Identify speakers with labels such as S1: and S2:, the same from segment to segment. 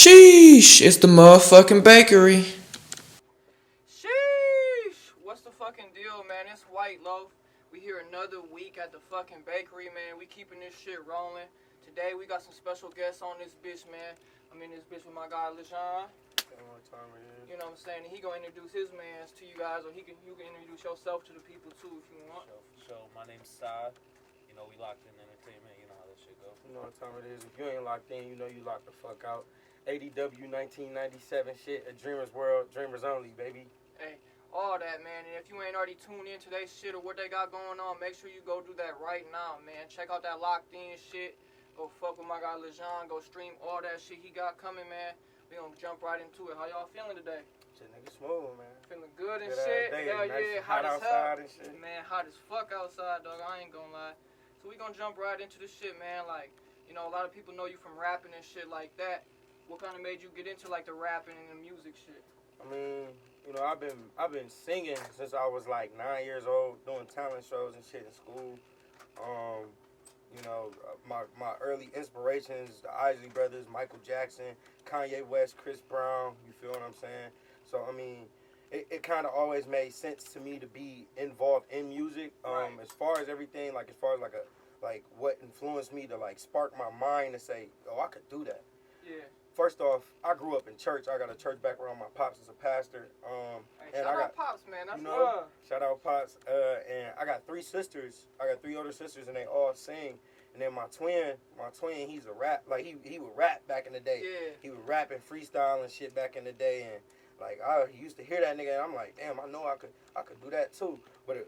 S1: Sheesh, it's the motherfucking bakery.
S2: Sheesh! What's the fucking deal, man? It's Whiteloaf. We here another week at the fucking bakery, man. We keeping this shit rolling. Today we got some special guests on this bitch, man. I'm in this bitch with my guy LeJean. You know what I'm saying? And he gonna introduce his mans to you guys, or you can introduce yourself to the people too if you want.
S3: For sure. My name's Sai. You know, we locked in entertainment. You know how that shit go.
S4: You know what time it is. If you ain't locked in, you know you locked the fuck out. ADW 1997 shit, a dreamer's world, dreamers only, baby.
S2: Hey, all that, man. And if you ain't already tuned in to today's shit or what they got going on, make sure you go do that right now, man. Check out that locked in shit. Go fuck with my guy LeJean. Go stream all that shit he got coming, man. We gonna jump right into it. How y'all feeling today?
S4: Shit, nigga smooth, man.
S2: Feeling good and
S4: Good
S2: shit.
S4: day,
S2: Hell
S4: nice
S2: yeah,
S4: hot
S2: hot as
S4: outside
S2: hell.
S4: and shit.
S2: Man, hot as fuck outside, dog. I ain't gonna lie. So we gonna jump right into the shit, man. Like, you know, a lot of people know you from rapping and shit like that. What kind of made you get into like the rapping and the music shit?
S4: I mean, you know, I've been singing since I was like 9 years old, doing talent shows and shit in school. You know, my early inspirations, the Isley Brothers, Michael Jackson, Kanye West, Chris Brown, you feel what I'm saying? So, I mean, it kind of always made sense to me to be involved in music.
S2: Right.
S4: As far as everything, like as far as like what influenced me to like spark my mind to say, oh, I could do that.
S2: Yeah.
S4: First off, I grew up in church. I got a church background. My pops is a pastor.
S2: Hey,
S4: and
S2: shout
S4: I
S2: out Pops, man. That's
S4: you know,
S2: love.
S4: shout out Pops. And I got three sisters. I got three older sisters, and they all sing. And then my twin, he's a rap. Like he would rap back in the day.
S2: Yeah.
S4: He would rap and freestyle and shit back in the day. And like I used to hear that nigga, and I'm like, damn, I know I could do that too. But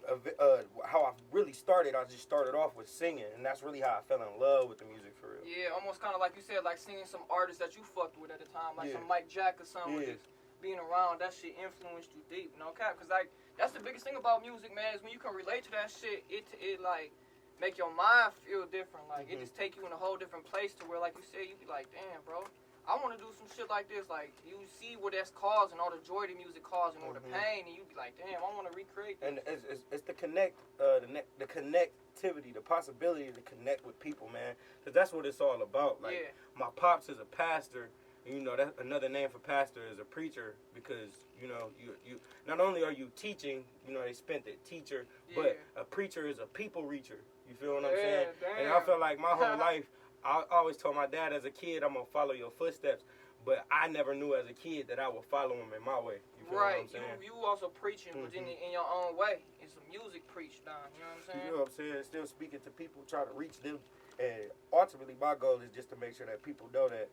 S4: how I really started, I just started off with singing, and that's really how I fell in love with the music for real.
S2: Yeah, almost kind of like you said, like singing some artists that you fucked with at the time, like
S4: Yeah.
S2: some Mike Jack or something.
S4: Yeah.
S2: Just being around, that shit influenced you deep, no cap. Cause like that's the biggest thing about music, man, is when you can relate to that shit, it like make your mind feel different. Like it just take you in a whole different place to where, like you said, you be like, damn, bro, I want to do some shit like this. Like you see what that's causing, all the joy the music causing, or the pain, and you be like, damn, I want to recreate this.
S4: And it's the the connectivity, the possibility to connect with people, man. Cause that's what it's all about. Like
S2: Yeah.
S4: my pops is a pastor. And, you know, that's another name for pastor is a preacher, because you know you not only are you teaching, you know, they spent the teacher, but a preacher is a people reacher. You feel what I'm saying?
S2: Damn.
S4: And I feel like my whole life, I always told my dad as a kid, I'm gonna follow your footsteps. But I never knew as a kid that I would follow him in my way. You feel
S2: Right,
S4: what I'm saying?
S2: you also preaching, but in your own way. It's some music preached down. You know what I'm saying?
S4: You know what I'm saying? Still speaking to people, trying to reach them. And ultimately, my goal is just to make sure that people know that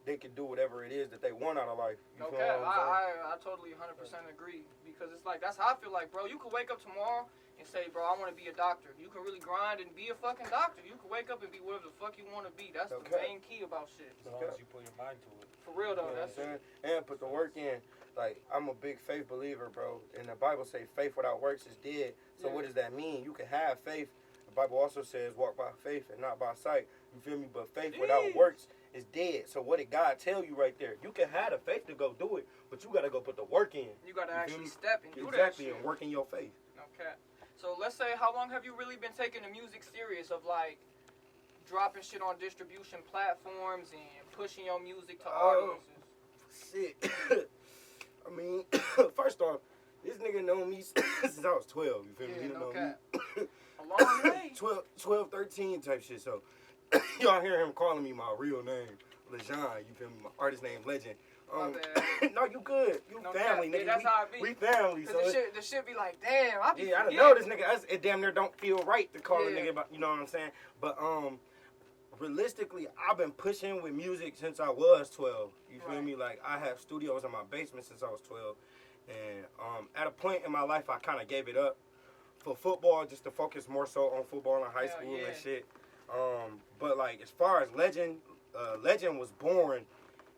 S4: they can do whatever it is that they want out of life. You
S2: Okay,
S4: feel what I'm saying?
S2: I totally 100% agree, because it's like that's how I feel like, bro. You could wake up tomorrow and say, bro, I want to be a doctor. You can really grind and be a fucking doctor. You can wake up and be whatever the fuck you want to be. That's the main key about shit.
S3: As long as you put your mind to it.
S2: For real though,
S4: You know
S2: that's
S4: what I'm saying? And put the work in. Like, I'm a big faith believer, bro. And the Bible say faith without works is dead. So
S2: Yeah.
S4: what does that mean? You can have faith. The Bible also says walk by faith and not by sight. You feel me? But faith without works is dead. So what did God tell you right there? You can have the faith to go do it, but you got to go put the work in.
S2: you gotta
S4: You feel
S2: actually
S4: me?
S2: step and do that
S4: Exactly,
S2: shit.
S4: and work in your faith.
S2: Okay. So let's say, how long have you really been taking the music serious, of like dropping shit on distribution platforms and pushing your music to audiences?
S4: Shit. I mean, first off, this nigga known me since I was 12. You feel me?
S2: Yeah,
S4: He
S2: no
S4: done known
S2: cap.
S4: me.
S2: A long way.
S4: 12, 13 type shit. So, y'all hear him calling me my real name, LeJean. You feel me? My artist name, Legend.
S2: My bad.
S4: No, you good. You
S2: No
S4: family,
S2: cap.
S4: nigga.
S2: Yeah, that's how it be.
S4: We family. So
S2: Cause the shit be like, damn, I be
S4: yeah, I
S2: forgetting.
S4: know this nigga. It damn near don't feel right to call a
S2: Yeah.
S4: nigga about, you know what I'm saying? But realistically, I've been pushing with music since I was 12. You feel
S2: Right.
S4: me? Like, I have studios in my basement since I was 12. And at a point in my life, I kind of gave it up for football, just to focus more so on football in high
S2: Hell
S4: school
S2: yeah.
S4: and shit. But like, as far as Legend was born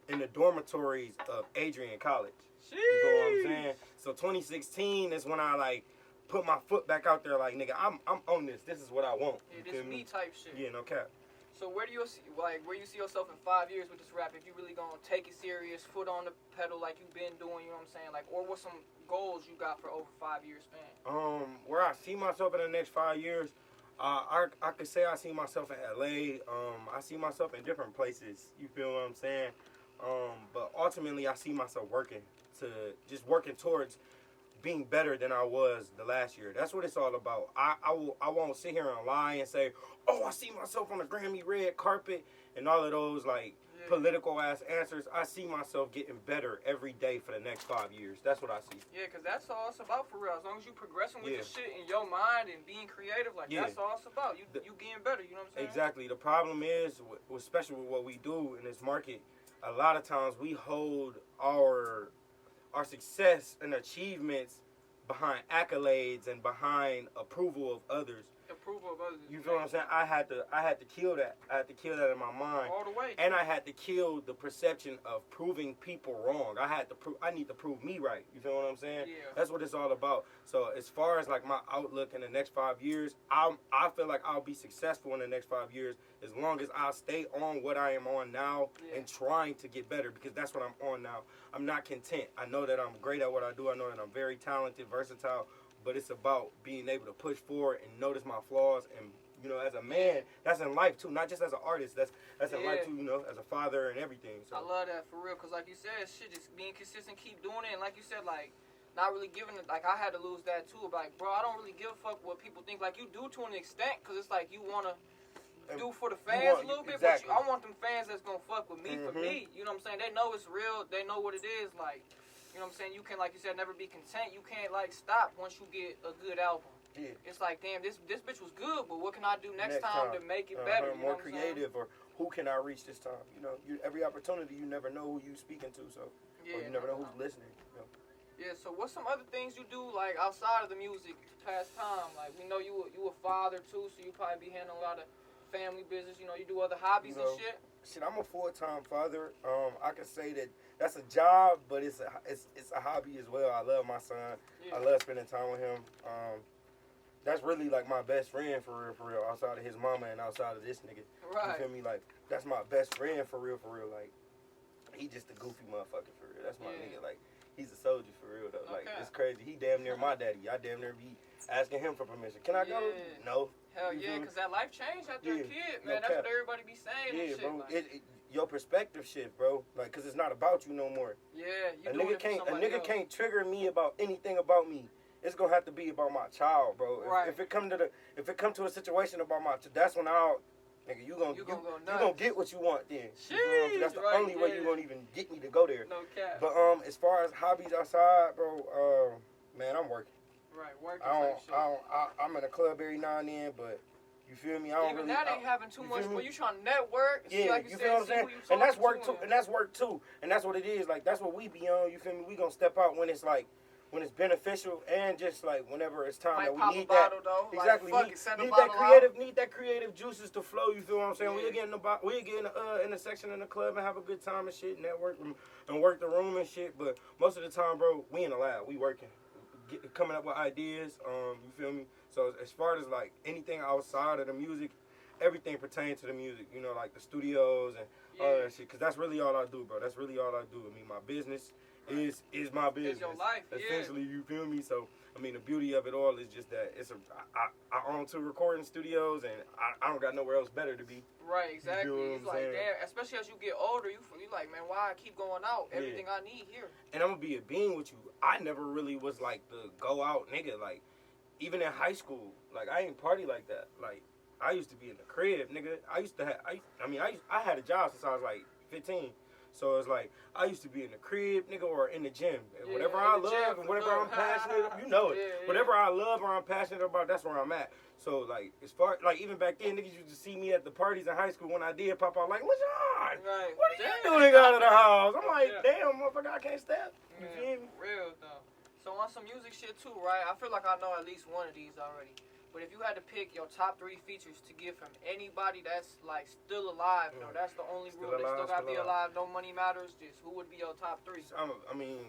S4: in the dormitories of Adrian College. You know what I'm saying? So 2016 is when I like put my foot back out there. Like, nigga, I'm on this. This is what I want.
S2: Yeah,
S4: You
S2: this
S4: feel
S2: me type shit.
S4: Yeah, no cap.
S2: So where do you see yourself in 5 years with this rap? If you really gonna take it serious, foot on the pedal like you've been doing, you know what I'm saying? Like, or what some goals you got for over 5 years span?
S4: Where I see myself in the next 5 years, I could say I see myself in LA. I see myself in different places. You feel what I'm saying? But ultimately, I see myself working towards being better than I was the last year. That's what it's all about. I won't sit here and lie and say, oh, I see myself on the Grammy red carpet and all of those like political ass answers. I see myself getting better every day for the next 5 years. That's what I see.
S2: Yeah, because that's all it's about for real. As long as you progressing with the shit in your mind and being creative, like that's all it's about. You getting better, you know what I'm saying?
S4: Exactly. The problem is, especially with what we do in this market, a lot of times we hold our success and achievements behind accolades and behind approval of others.
S2: Approval of others.
S4: You feel what I'm saying? I had to kill that. I had to kill that in my mind.
S2: All the way.
S4: And I had to kill the perception of proving people wrong. I need to prove me right. You feel what I'm saying?
S2: Yeah.
S4: That's what it's all about. So as far as like my outlook in the next 5 years, I feel like I'll be successful in the next 5 years as long as I stay on what I am on now and trying to get better, because that's what I'm on now. I'm not content. I know that I'm great at what I do. I know that I'm very talented, versatile. But it's about being able to push forward and notice my flaws. And, you know, as a man, that's in life, too. Not just as an artist. That's in life, too, you know, as a father and everything. So.
S2: I love that, for real. Because, like you said, shit, just being consistent, keep doing it. And like you said, like, not really giving it. Like, I had to lose that, too. Like, bro, I don't really give a fuck what people think. Like, you do to an extent. Because it's like you want to do for the fans a little bit.
S4: Exactly.
S2: But I want them fans that's going to fuck with me for me. You know what I'm saying? They know it's real. They know what it is. Like. You know what I'm saying? You can, like you said, never be content. You can't, like, stop once you get a good album.
S4: Yeah.
S2: It's like, damn, this bitch was good, but what can I do next time to make it better? You
S4: more
S2: know
S4: creative, or who can I reach this time? You know, every opportunity, you never know who you speaking to, so or you never know who's listening. You know?
S2: Yeah, so what's some other things you do, like, outside of the music past time? Like, we know you a father, too, so you probably be handling a lot of family business. You know, you do other hobbies and shit.
S4: Shit, I'm a full-time father. I can say that that's a job, but it's a hobby as well. I love my son. I love spending time with him. That's really like my best friend for real. Outside of his mama and outside of this nigga.
S2: Right.
S4: You feel me? Like, that's my best friend for real. Like, he just a goofy motherfucker for real. That's my nigga. Like, he's a soldier for real though. Like, it's crazy. He damn near my daddy. I damn near be asking him for permission. Can I go? No.
S2: Hell yeah, because that life changed after a kid, man. That's what everybody be saying and shit.
S4: Bro.
S2: Like.
S4: Your perspective shift, bro. Like, cause it's not about you no more.
S2: Yeah,
S4: a nigga can't trigger me about anything about me. It's gonna have to be about my child, bro.
S2: Right.
S4: If it come to a situation about that's when nigga, you gonna get what you want then.
S2: Jeez,
S4: that's the only way you gonna even get me to go there.
S2: No cap.
S4: But as far as hobbies outside, bro, man, I'm working.
S2: Right, working.
S4: I'm in a club every now and then, but you feel me?
S2: Even that ain't having too much, but you trying to network.
S4: Yeah,
S2: like
S4: you feel what I'm saying? And that's work too. And that's work too. And that's what it is. Like, that's what we be on. You feel me? We gonna step out when it's like, when it's beneficial, and just like whenever it's time that we need that.
S2: Though.
S4: Exactly.
S2: Like,
S4: need that creative juices to flow. You feel what I'm saying? We'll get in the section in the club and have a good time and shit, network and work the room and shit. But most of the time, bro, we in the lab. We working. Coming up with ideas, you feel me? So as far as like anything outside of the music, everything pertains to the music, you know, like the studios and all that shit. Cause that's really all I do, bro. That's really all I do. I mean, my business is my business.
S2: It's your life,
S4: essentially, you feel me? So I mean, the beauty of it all is just that I own 2 recording studios, and I don't got nowhere else better to be.
S2: Right, exactly.
S4: You
S2: It's like, damn, especially as you get older, you like, man, why I keep going out? Everything I need here.
S4: And I'm gonna be a being with you. I never really was like the go out nigga. Like, even in high school, like, I ain't party like that. Like, I used to be in the crib, nigga. I had a job since I was like 15. So it's like, I used to be in the crib, nigga, or in the gym. And whatever I love and whatever I'm passionate, you know it. Whatever I love or I'm passionate about, that's where I'm at. So, like, as far, like, even back then, niggas used to see me at the parties in high school when I did pop out, like, LaJon, what are you doing out of the house? I'm like, damn, motherfucker, I can't step. You feel me?
S2: Real, though. So, on some music shit, too, right? I feel like I know at least one of these already. But if you had to pick your top 3 features to give from anybody that's, like, still alive, you know, that's the only rule. They still gotta be alive. No money matters. Just who would be your top 3?
S4: I mean,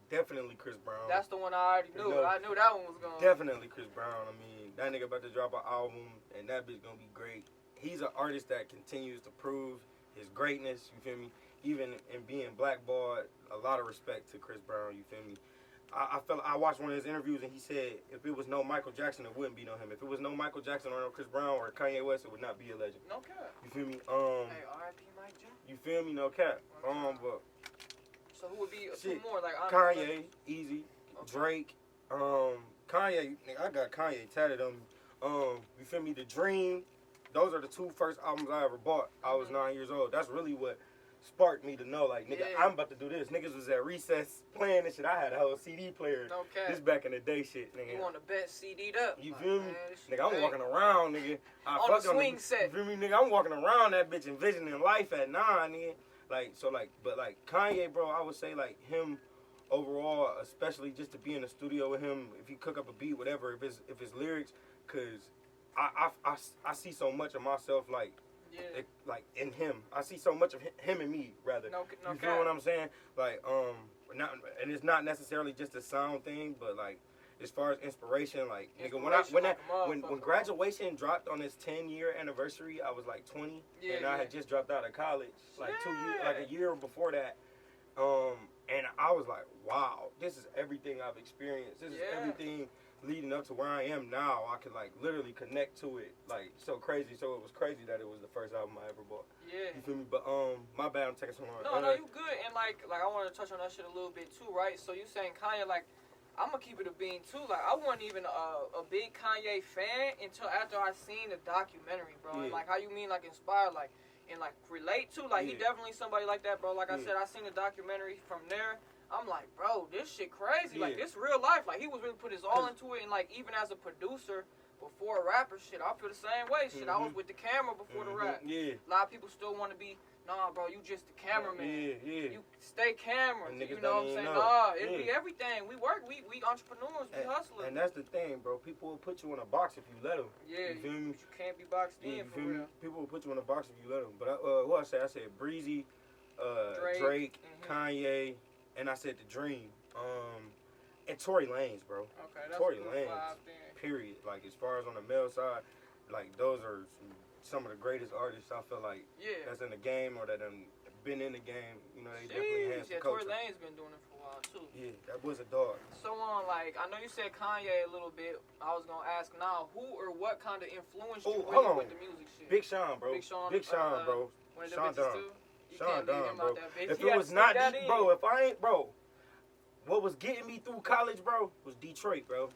S4: definitely Chris Brown.
S2: That's the one I already knew. I knew that one was going.
S4: Definitely Chris Brown. I mean, that nigga about to drop an album, and that bitch gonna be great. He's an artist that continues to prove his greatness. You feel me? Even in being blackballed, a lot of respect to Chris Brown. You feel me? I felt I watched one of his interviews and he said if it was no Michael Jackson, it wouldn't be no him. If it was no Michael Jackson or no Chris Brown or Kanye West, it would not be a legend.
S2: No cap.
S4: You feel me?
S2: Hey, R.I.P. Mike Jr.
S4: You feel me? No cap. But
S2: So who would be
S4: shit,
S2: two more? Like
S4: Kanye, easy.
S2: Okay.
S4: Drake. Kanye. Nigga, I got Kanye tatted on me. You feel me? The Dream. Those are the two first albums I ever bought. I was 9 years old. That's really what sparked me to know, like, nigga,
S2: Yeah.
S4: I'm about to do this. Niggas was at recess playing this shit. I had a whole CD player.
S2: No cap.
S4: This back in the day shit, nigga.
S2: You want the best CD'd up.
S4: You
S2: Like,
S4: feel me?
S2: man, this shit
S4: Nigga, I'm
S2: great.
S4: walking around, nigga. I
S2: On
S4: fucked
S2: the swing set.
S4: You feel me, nigga? I'm walking around that bitch envisioning life at 9, nigga. Like, so, like, but, like, Kanye, bro, I would say, like, him overall, especially just to be in the studio with him, if he cook up a beat, whatever, if it's lyrics, because I see so much of myself, like,
S2: Yeah.
S4: like in him. I see so much of him and me, rather.
S2: No
S4: You feel
S2: cap.
S4: what I'm saying? Like, not, and it's not necessarily just a sound thing, but like, as far as inspiration, like, nigga, when graduation dropped on its 10-year anniversary, I was like 20,
S2: Yeah,
S4: and I had
S2: yeah.
S4: just dropped out of college, like
S2: Yeah.
S4: like a year before that. And I was like, wow, this is everything I've experienced. This is
S2: Yeah.
S4: everything leading up to where I am now. I could like literally connect to it, like so crazy. So it was crazy that it was the first album I ever bought.
S2: Yeah.
S4: You feel me? But my bad, I'm taking so long.
S2: No, you good. And like I wanted to touch on that shit a little bit too, right? So you saying Kanye, like, I'm gonna keep it a bean too. Like, I wasn't even a big Kanye fan until after I seen the documentary, bro. And
S4: Yeah.
S2: like, how you mean like inspired, like, and like relate to, like, he
S4: Yeah.
S2: definitely somebody like that, bro. Like I
S4: Yeah.
S2: said, I seen the documentary from there. I'm like, bro, this shit crazy. Like,
S4: Yeah.
S2: this real life. Like, he was really put his all into it. And like, even as a producer before a rapper, shit, I feel the same way. Shit, I was with the camera before the rap.
S4: Yeah.
S2: A lot of people still want to be, nah, bro, you just the cameraman.
S4: Yeah.
S2: You stay camera.
S4: And
S2: You
S4: niggas
S2: know what I'm
S4: don't
S2: saying?
S4: even know.
S2: Nah, it
S4: Yeah.
S2: be everything. We work. We entrepreneurs. We hustlers.
S4: And that's the thing, bro. People will put you in a box if you let them.
S2: Yeah,
S4: You feel me?
S2: you can't be boxed
S4: Yeah,
S2: in
S4: you
S2: for
S4: feel me?
S2: real.
S4: People will put you in a box if you let them. But who I said Breezy, Drake, Kanye, and I said The Dream. And Tory Lanez, bro.
S2: Okay, that's
S4: Tory
S2: a good
S4: Lanez.
S2: vibe then.
S4: Period. Like, as far as on the male side, like, those are some of the greatest artists I feel like
S2: Yeah.
S4: that's in the game or that done been in the game. You know, they definitely enhance the
S2: Yeah, Tory
S4: culture.
S2: Lane's been doing it for a while too.
S4: Yeah, that was a dog.
S2: So like, I know you said Kanye a little bit. I was gonna ask now, who or what kind of influenced you
S4: Oh,
S2: really
S4: hold on.
S2: with the music shit?
S4: Big Sean, bro.
S2: Big Sean,
S4: bro.
S2: One of the
S4: Sean
S2: bitches
S4: Don.
S2: too? You
S4: Sean
S2: can't leave
S4: Don,
S2: him
S4: bro.
S2: out that bitch.
S4: If
S2: You
S4: it
S2: gotta
S4: was
S2: stick
S4: not,
S2: that in.
S4: bro, if I ain't, bro, what was getting me through college, bro, was Detroit, bro.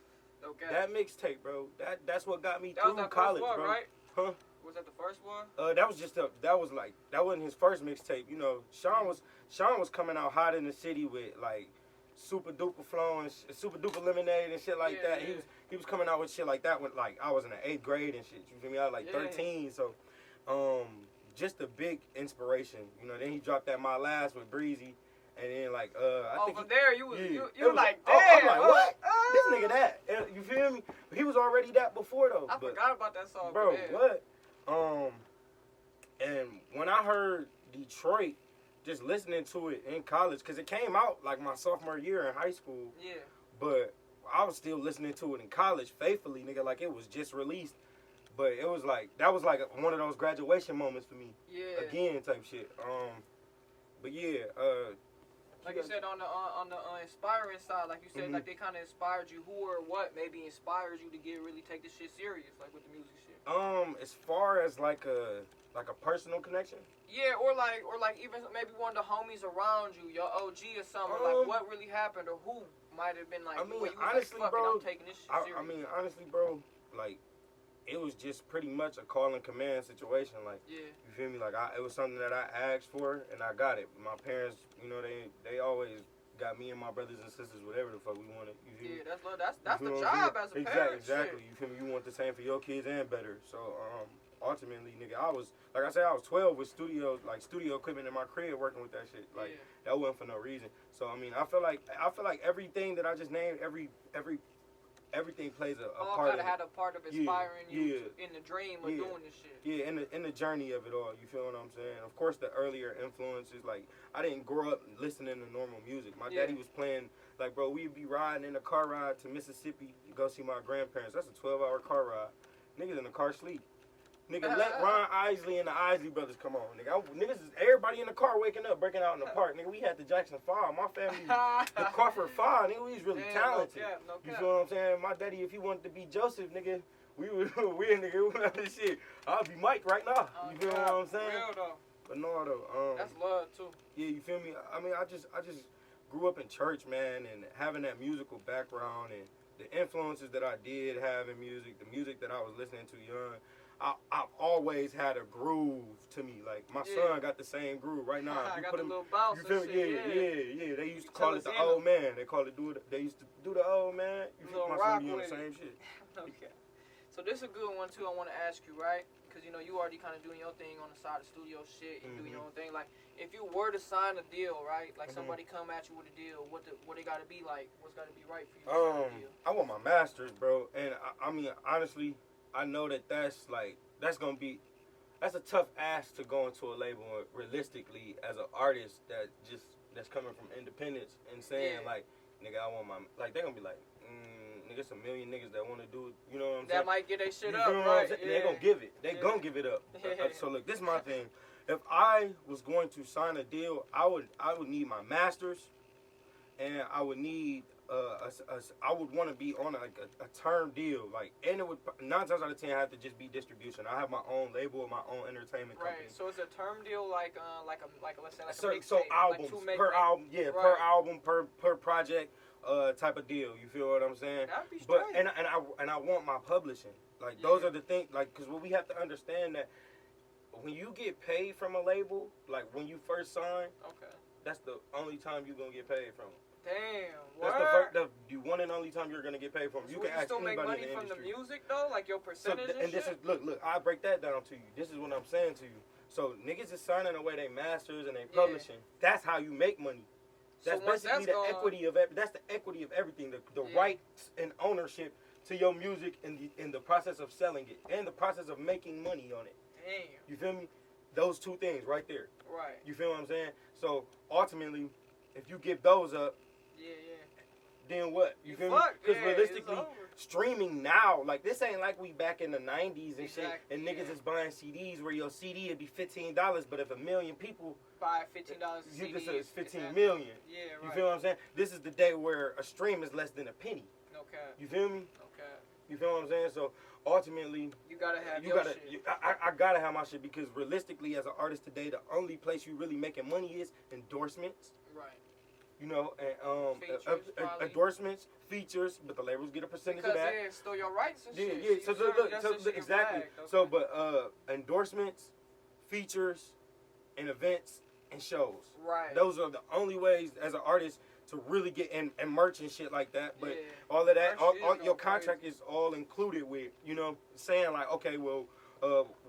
S2: Okay.
S4: That mixtape, bro. That's what got me
S2: That was
S4: through
S2: that
S4: college,
S2: first one,
S4: bro.
S2: right?
S4: Huh?
S2: Was that the first one?
S4: That was just that wasn't his first mixtape. You know, Sean was coming out hot in the city with like Super Duper Flow and Super Duper Lemonade and shit like
S2: Yeah,
S4: that.
S2: yeah.
S4: He was coming out with shit like that when like I was in the 8th grade and shit. You feel me? I was like
S2: Yeah.
S4: 13, so just a big inspiration. You know, then he dropped that My Last with Breezy, and then like I think
S2: from there you was
S4: yeah.
S2: you
S4: It
S2: were
S4: was-
S2: like,
S4: I'm
S2: damn.
S4: like, what? This nigga that. You feel me? He was already that before though.
S2: I
S4: but,
S2: forgot about that song.
S4: bro,
S2: man.
S4: what? And when I heard Detroit, just listening to it in college, because it came out like my sophomore year in high school,
S2: Yeah.
S4: but I was still listening to it in college faithfully, nigga, like it was just released. But it was like, that was like one of those graduation moments for me.
S2: Yeah.
S4: Again, type shit. But yeah,
S2: Like you said, on the inspiring side, like you said, like they kind of inspired you. Who or what maybe inspires you to really take this shit serious, like with the music shit?
S4: as far as like a personal connection.
S2: Yeah, or like even maybe one of the homies around you, your OG or something. Like what really happened, or who might have been like.
S4: I mean,
S2: where you was
S4: honestly,
S2: like, fuck
S4: bro,
S2: it, I'm taking this shit serious.
S4: I mean, honestly, bro, like, it was just pretty much a call and command situation. Like,
S2: yeah.
S4: you feel me? Like, it was something that I asked for, and I got it. My parents, you know, they always got me and my brothers and sisters whatever the fuck we wanted. You feel me?
S2: Yeah, that's
S4: You
S2: the
S4: feel what I'm
S2: job
S4: saying?
S2: as a parent.
S4: Exactly.
S2: Shit.
S4: You feel me? You want the same for your kids and better. So, ultimately, nigga, I was, like I said, I was 12 with studio equipment in my crib working with that shit. Like, that wasn't for no reason. So, I mean, I feel like everything that I just named, everything plays a
S2: All
S4: part
S2: kind
S4: of
S2: of had a part of inspiring you
S4: yeah.
S2: in the dream of doing this shit.
S4: Yeah, in the journey of it all, you feel what I'm saying? Of course, the earlier influences, like, I didn't grow up listening to normal music. My daddy was playing, like, bro, we'd be riding in a car ride to Mississippi to go see my grandparents. That's a 12-hour car ride. Niggas in the car sleep. Nigga, let Ron Isley and the Isley brothers come on. Nigga, niggas is everybody in the car waking up, breaking out in the park. Nigga, we had the Jackson 5. My family, the Crawford 5. Nigga, we was really talented.
S2: No cap.
S4: You feel what I'm saying? My daddy, if he wanted to be Joseph, nigga, we nigga, shit. I'll be Mike right now. You feel what I'm saying?
S2: Real though.
S4: But no, though.
S2: That's love too.
S4: Yeah, you feel me? I mean, I just grew up in church, man, and having that musical background and the influences that I did have in music, the music that I was listening to young. I've always had a groove to me. Like, my son got the same groove right now.
S2: I
S4: You
S2: got
S4: put
S2: the
S4: him,
S2: little bounce
S4: you feel
S2: and
S4: me?
S2: shit,
S4: Yeah. They used to call it the old man. They used to do the old man. You feel my son be on the same shit.
S2: Okay. So this is a good one too. I want to ask you, right? Because you know you already kind of doing your thing on the side of studio shit and doing your own thing. Like, if you were to sign a deal, right? Like somebody come at you with a deal, what it got to be like? What's got to be right for you to sign a deal?
S4: I want my masters, bro. And I mean, honestly, I know that's a tough ask to go into a label realistically as an artist that's coming from independence and saying like, nigga, I want my, like, they're gonna be like, nigga, it's a million niggas that want to do it. You know what I'm saying?
S2: That might get their shit
S4: you
S2: up,
S4: feel what
S2: right?
S4: I'm saying? They gonna give it. They gonna give it up. So look, this is my thing. If I was going to sign a deal, I would need my masters, and I would need I would want to be on a term deal, like, and it would 9 times out of 10 have to just be distribution. I have my own label, my own entertainment company.
S2: Right. So it's a term deal, like let's say like
S4: so,
S2: a mixtape,
S4: so albums
S2: like
S4: per album, yeah,
S2: right.
S4: per album, per project, type of deal. You feel what I'm saying?
S2: That'd be
S4: But
S2: straight.
S4: and I want my publishing. Like, those are the things. Like, because what we have to understand that when you get paid from a label, like when you first sign, that's the only time you're gonna get paid from it.
S2: Damn.
S4: That's the one and only time you're gonna get paid from.
S2: So
S4: you can ask
S2: still make
S4: anybody
S2: money
S4: in the
S2: from the
S4: industry.
S2: music though, like your percentage.
S4: And this is look. I break that down to you. This is what I'm saying to you. So niggas is signing away their masters and they publishing. That's how you make money. That's basically the equity of that's the equity of everything. The rights and ownership to your music and in the process of selling it and the process of making money on it.
S2: Damn.
S4: You feel me? Those two things right there.
S2: Right.
S4: You feel what I'm saying? So ultimately, if you give those up, then what? You feel me? Because realistically, streaming now, like, this ain't like we back in the 90s and shit, and niggas is buying CDs where your CD would be $15, but if 1 million people
S2: buy $15
S4: you can say it's 15
S2: exactly.
S4: million.
S2: Yeah, right.
S4: You feel what I'm saying? This is the day where a stream is less than a penny.
S2: Okay.
S4: You feel me?
S2: Okay.
S4: You feel what I'm saying? So ultimately,
S2: you gotta have your shit.
S4: I gotta have my shit, because realistically, as an artist today, the only place you really making money is endorsements.
S2: Right.
S4: You know, and
S2: Features,
S4: endorsements, features, but the labels get a percentage of that.
S2: Because they stole your rights and shit.
S4: Yeah. So look, exactly.
S2: Okay.
S4: So, but endorsements, features, and events and shows.
S2: Right.
S4: Those are the only ways as an artist to really get in and merch and shit like that. But all of that, all your contract is all included with, you know, saying like, okay, well,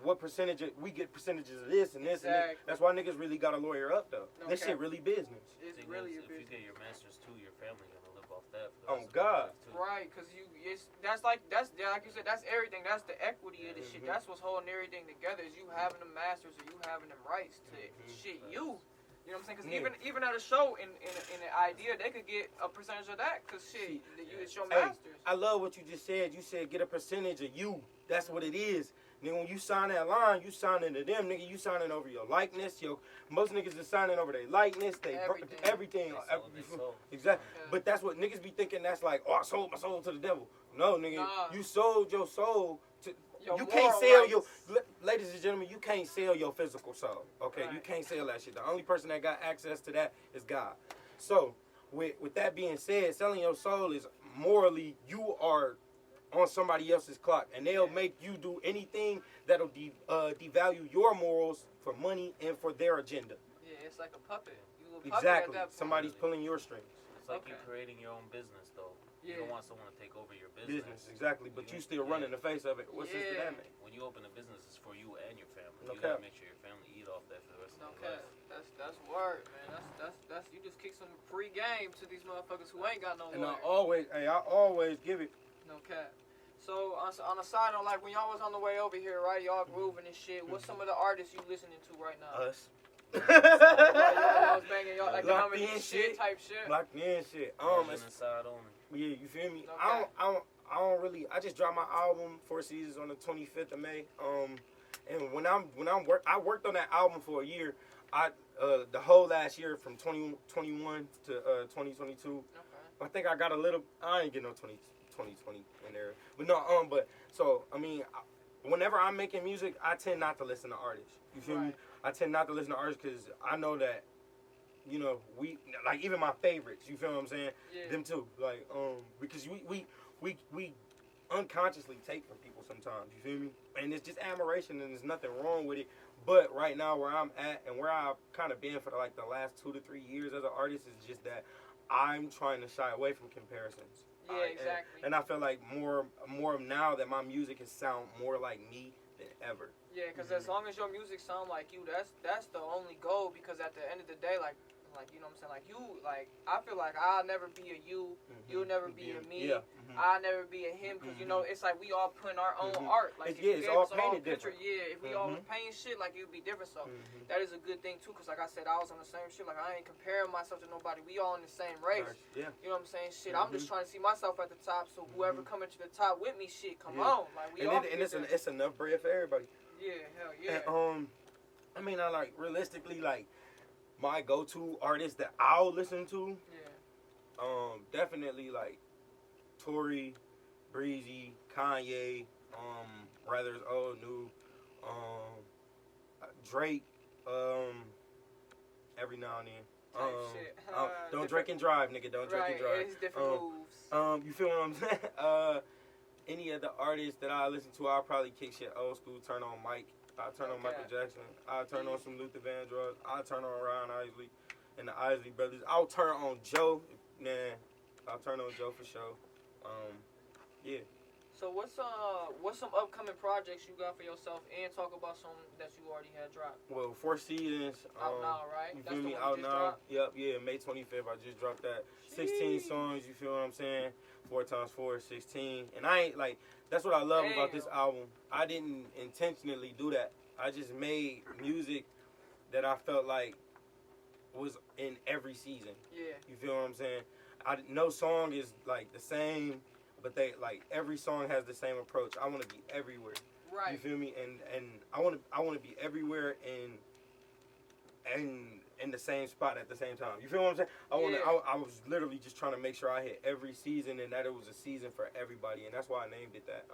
S4: what percentage we get percentages of this and this and this. That's why niggas really got a lawyer up though. This shit really business.
S2: It's really
S3: if you get your masters too, your family gonna live off that.
S4: Oh God.
S2: Right, cause that's like you said, that's everything. That's the equity of the shit. That's what's holding everything together. Is you having the masters or you having them rights to shit you. You know what I'm saying? Because even at a show in an idea, they could get a percentage of that. Cause shit, it's your masters.
S4: I love what you just said. You said get a percentage of you. That's what it is. Nigga, when you sign that line, you signing to them, nigga. You signing over your likeness. Most niggas is signing over their likeness, everything. Exactly. Okay. But that's what niggas be thinking. That's like, oh, I sold my soul to the devil. No, nigga, you sold your soul to. You can't sell your. Ladies and gentlemen, you can't sell your physical soul. Okay, you can't sell that shit. The only person that got access to that is God. So, with that being said, selling your soul is morally, you are on somebody else's clock, and they'll make you do anything that'll devalue your morals for money and for their agenda.
S2: Yeah, it's like a puppet.
S4: Exactly. Somebody's pulling your strings.
S3: It's like you're creating your own business, though. You don't want someone to take over your business.
S4: Exactly. But you still running the face of it. What sense did that make?
S3: When you open a business, it's for you and your family. You gotta make sure your family eat off that for the rest of their life.
S2: That's word, man. That's you just kick some free game to these motherfuckers who ain't got no
S4: And
S2: lawyer.
S4: I always give it.
S2: No cap. So on a side note, like when y'all was on the way over here, right? Y'all grooving and shit. What's some of the artists you listening to right now?
S4: Us.
S2: Y'all was banging y'all like the
S4: Locked
S2: Harmony
S4: in
S2: shit type shit.
S4: Locked in shit.
S3: Inside only.
S4: Yeah, you feel me? Okay. I don't really. I just dropped my album 4 Seasons on the 25th of May. And I worked on that album for a year. The whole last year from 2021 to 2022.
S2: Okay.
S4: I think I got a little. I ain't get no 2020 in there, but no. But so I mean, whenever I'm making music, I tend not to listen to artists. You feel me? I tend not to listen to artists because I know that, you know, we like even my favorites. You feel what I'm saying?
S2: Yeah.
S4: Them too. Like because we unconsciously take from people sometimes. You feel me? And it's just admiration, and there's nothing wrong with it. But right now, where I'm at and where I've kind of been for the last 2 to 3 years as an artist is just that I'm trying to shy away from comparisons.
S2: Yeah, exactly.
S4: And I feel like more now that my music has sound more like me than ever.
S2: Yeah, because as long as your music sound like you, that's the only goal. Because at the end of the day, like you know what I'm saying, like you, like I feel like I'll never be a you, you'll never be a me, I'll never be a him. Because you know it's like we all putting our own art. Like
S4: it's all painted different.
S2: If we all was painting shit, like it would be different. So that is a good thing too. Because like I said, I was on the same shit. Like I ain't comparing myself to nobody. We all in the same race.
S4: Yeah.
S2: You know what I'm saying? Shit, I'm just trying to see myself at the top. So whoever coming to the top with me, shit, come on. Like we all.
S4: And it's enough bread for everybody.
S2: Yeah, hell yeah.
S4: And, I mean, I like realistically like my go-to artist that I'll listen to.
S2: Yeah.
S4: Definitely like Tory, Breezy, Kanye, whether it's old, new, Drake, every now and then. Don't drink and drive, nigga. Don't drink and drive.
S2: It's different moves.
S4: You feel what I'm saying? Any of the artists that I listen to, I'll probably kick shit old school, turn on Mike. I'll turn on Michael Jackson. I'll turn on some Luther Vandross. I'll turn on Ryan Isley and the Isley Brothers. I'll turn on Joe. I'll turn on Joe for sure. Yeah.
S2: So what's some upcoming projects you got for yourself, and talk about some that you already had dropped?
S4: Well, 4 Seasons.
S2: Out now, right?
S4: You
S2: That's
S4: feel
S2: the
S4: me?
S2: one
S4: Out
S2: you just
S4: now.
S2: dropped?
S4: Yep, yeah. May 25th, I just dropped that. 16 songs. You feel what I'm saying? 4 times 4 is 16. And I ain't like. That's what I love about this album. I didn't intentionally do that. I just made music that I felt like was in every season. Yeah. You feel what I'm saying? No song is like the same, but they like every song has the same approach. I want to be everywhere. Right. You feel me? And I want to be everywhere and in the same spot at the same time. You feel what I'm saying? I was literally just trying to make sure I hit every season and that it was a season for everybody, and that's why I named it that.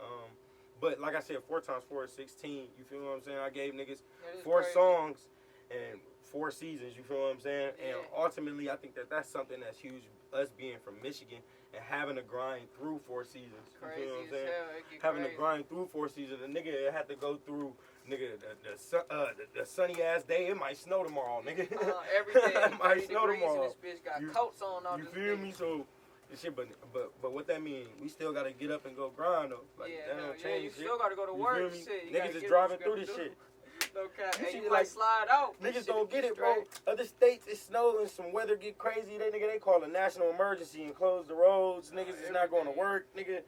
S4: But like I said, 4 times 4 is 16. You feel what I'm saying? I gave niggas 4 songs and 4 seasons. You feel what I'm saying? And ultimately, I think that's something that's huge. Us being from Michigan and having to grind through 4 seasons. You feel what I'm saying? Having to grind through 4 seasons. A nigga had to go through, nigga, the sunny ass day. It might snow tomorrow, nigga.
S2: Every day.
S4: It might snow tomorrow.
S2: This bitch got coats on all
S4: you
S2: this
S4: feel
S2: bitch.
S4: me? So. Shit, but what that mean? We still gotta get up and go grind though. Like that don't change.
S2: You
S4: shit.
S2: still gotta go to work. Shit.
S4: Niggas is driving through this shit.
S2: No cap.
S4: You
S2: Hey,
S4: see,
S2: you
S4: like,
S2: might slide out.
S4: Niggas don't get it, bro. Other states, it snow and some weather get crazy. They call a national emergency and close the roads. Niggas is not going to work, nigga.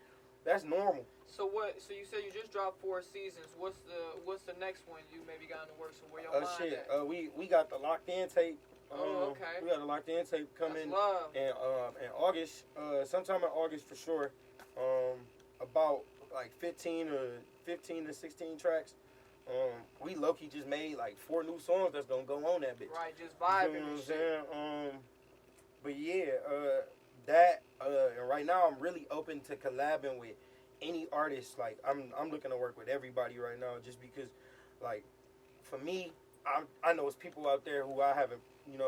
S4: That's normal.
S2: So what? So you said you just dropped 4 seasons. What's the next one you maybe got in the works? So where your mind
S4: shit.
S2: at?
S4: We got the locked in tape.
S2: Okay.
S4: We got a locked in tape coming in August. Sometime in August for sure. About like 15 to 16 tracks. We low-key just made like 4 new songs that's gonna go on that bitch.
S2: Right, just vibing.
S4: You know what I'm saying? But yeah, and right now I'm really open to collabing with any artist. Like I'm looking to work with everybody right now, just because, like, for me, I know it's people out there who I haven't,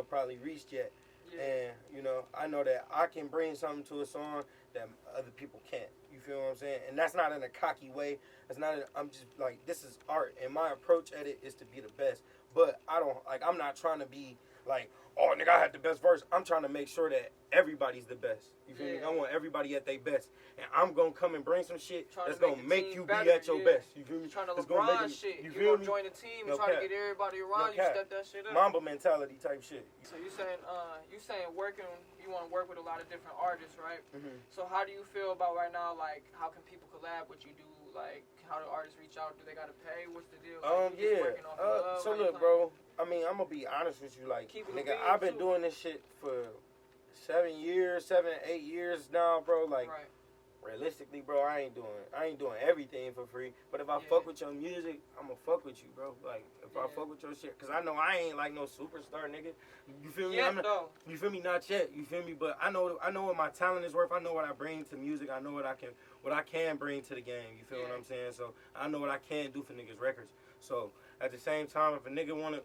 S4: probably reached yet. Yeah. And, I know that I can bring something to a song that other people can't. You feel what I'm saying? And that's not in a cocky way. I'm just like, this is art. And my approach at it is to be the best. But I'm not trying to be like, oh, nigga, I had the best verse. I'm trying to make sure that everybody's the best. You feel me? I want everybody at their best. And I'm going to come and bring some shit that's going to make you be at your best. You feel me?
S2: Trying to LeBron shit. You going to join the team and try to get everybody around you, step that shit up.
S4: Mamba mentality type shit.
S2: So you saying you want to work with a lot of different artists, right?
S4: Mm-hmm.
S2: So how do you feel about right now, like, how can people collab with you? Like, how do artists reach out? Do they got to pay? What's the deal? Like,
S4: so look, bro, I mean, I'm going to be honest with you. Like, nigga, I've been doing this shit for 7 years, 8 years now, bro. Like, realistically, bro, I ain't doing everything for free. But if I fuck with your music, I'ma fuck with you, bro. Like if I fuck with your shit, cause I know I ain't like no superstar nigga. You feel me? You feel me? Not yet. You feel me? But I know what my talent is worth. I know what I bring to music. I know what I can bring to the game. You feel what I'm saying? So I know what I can do for niggas records. So at the same time, if a nigga wanna,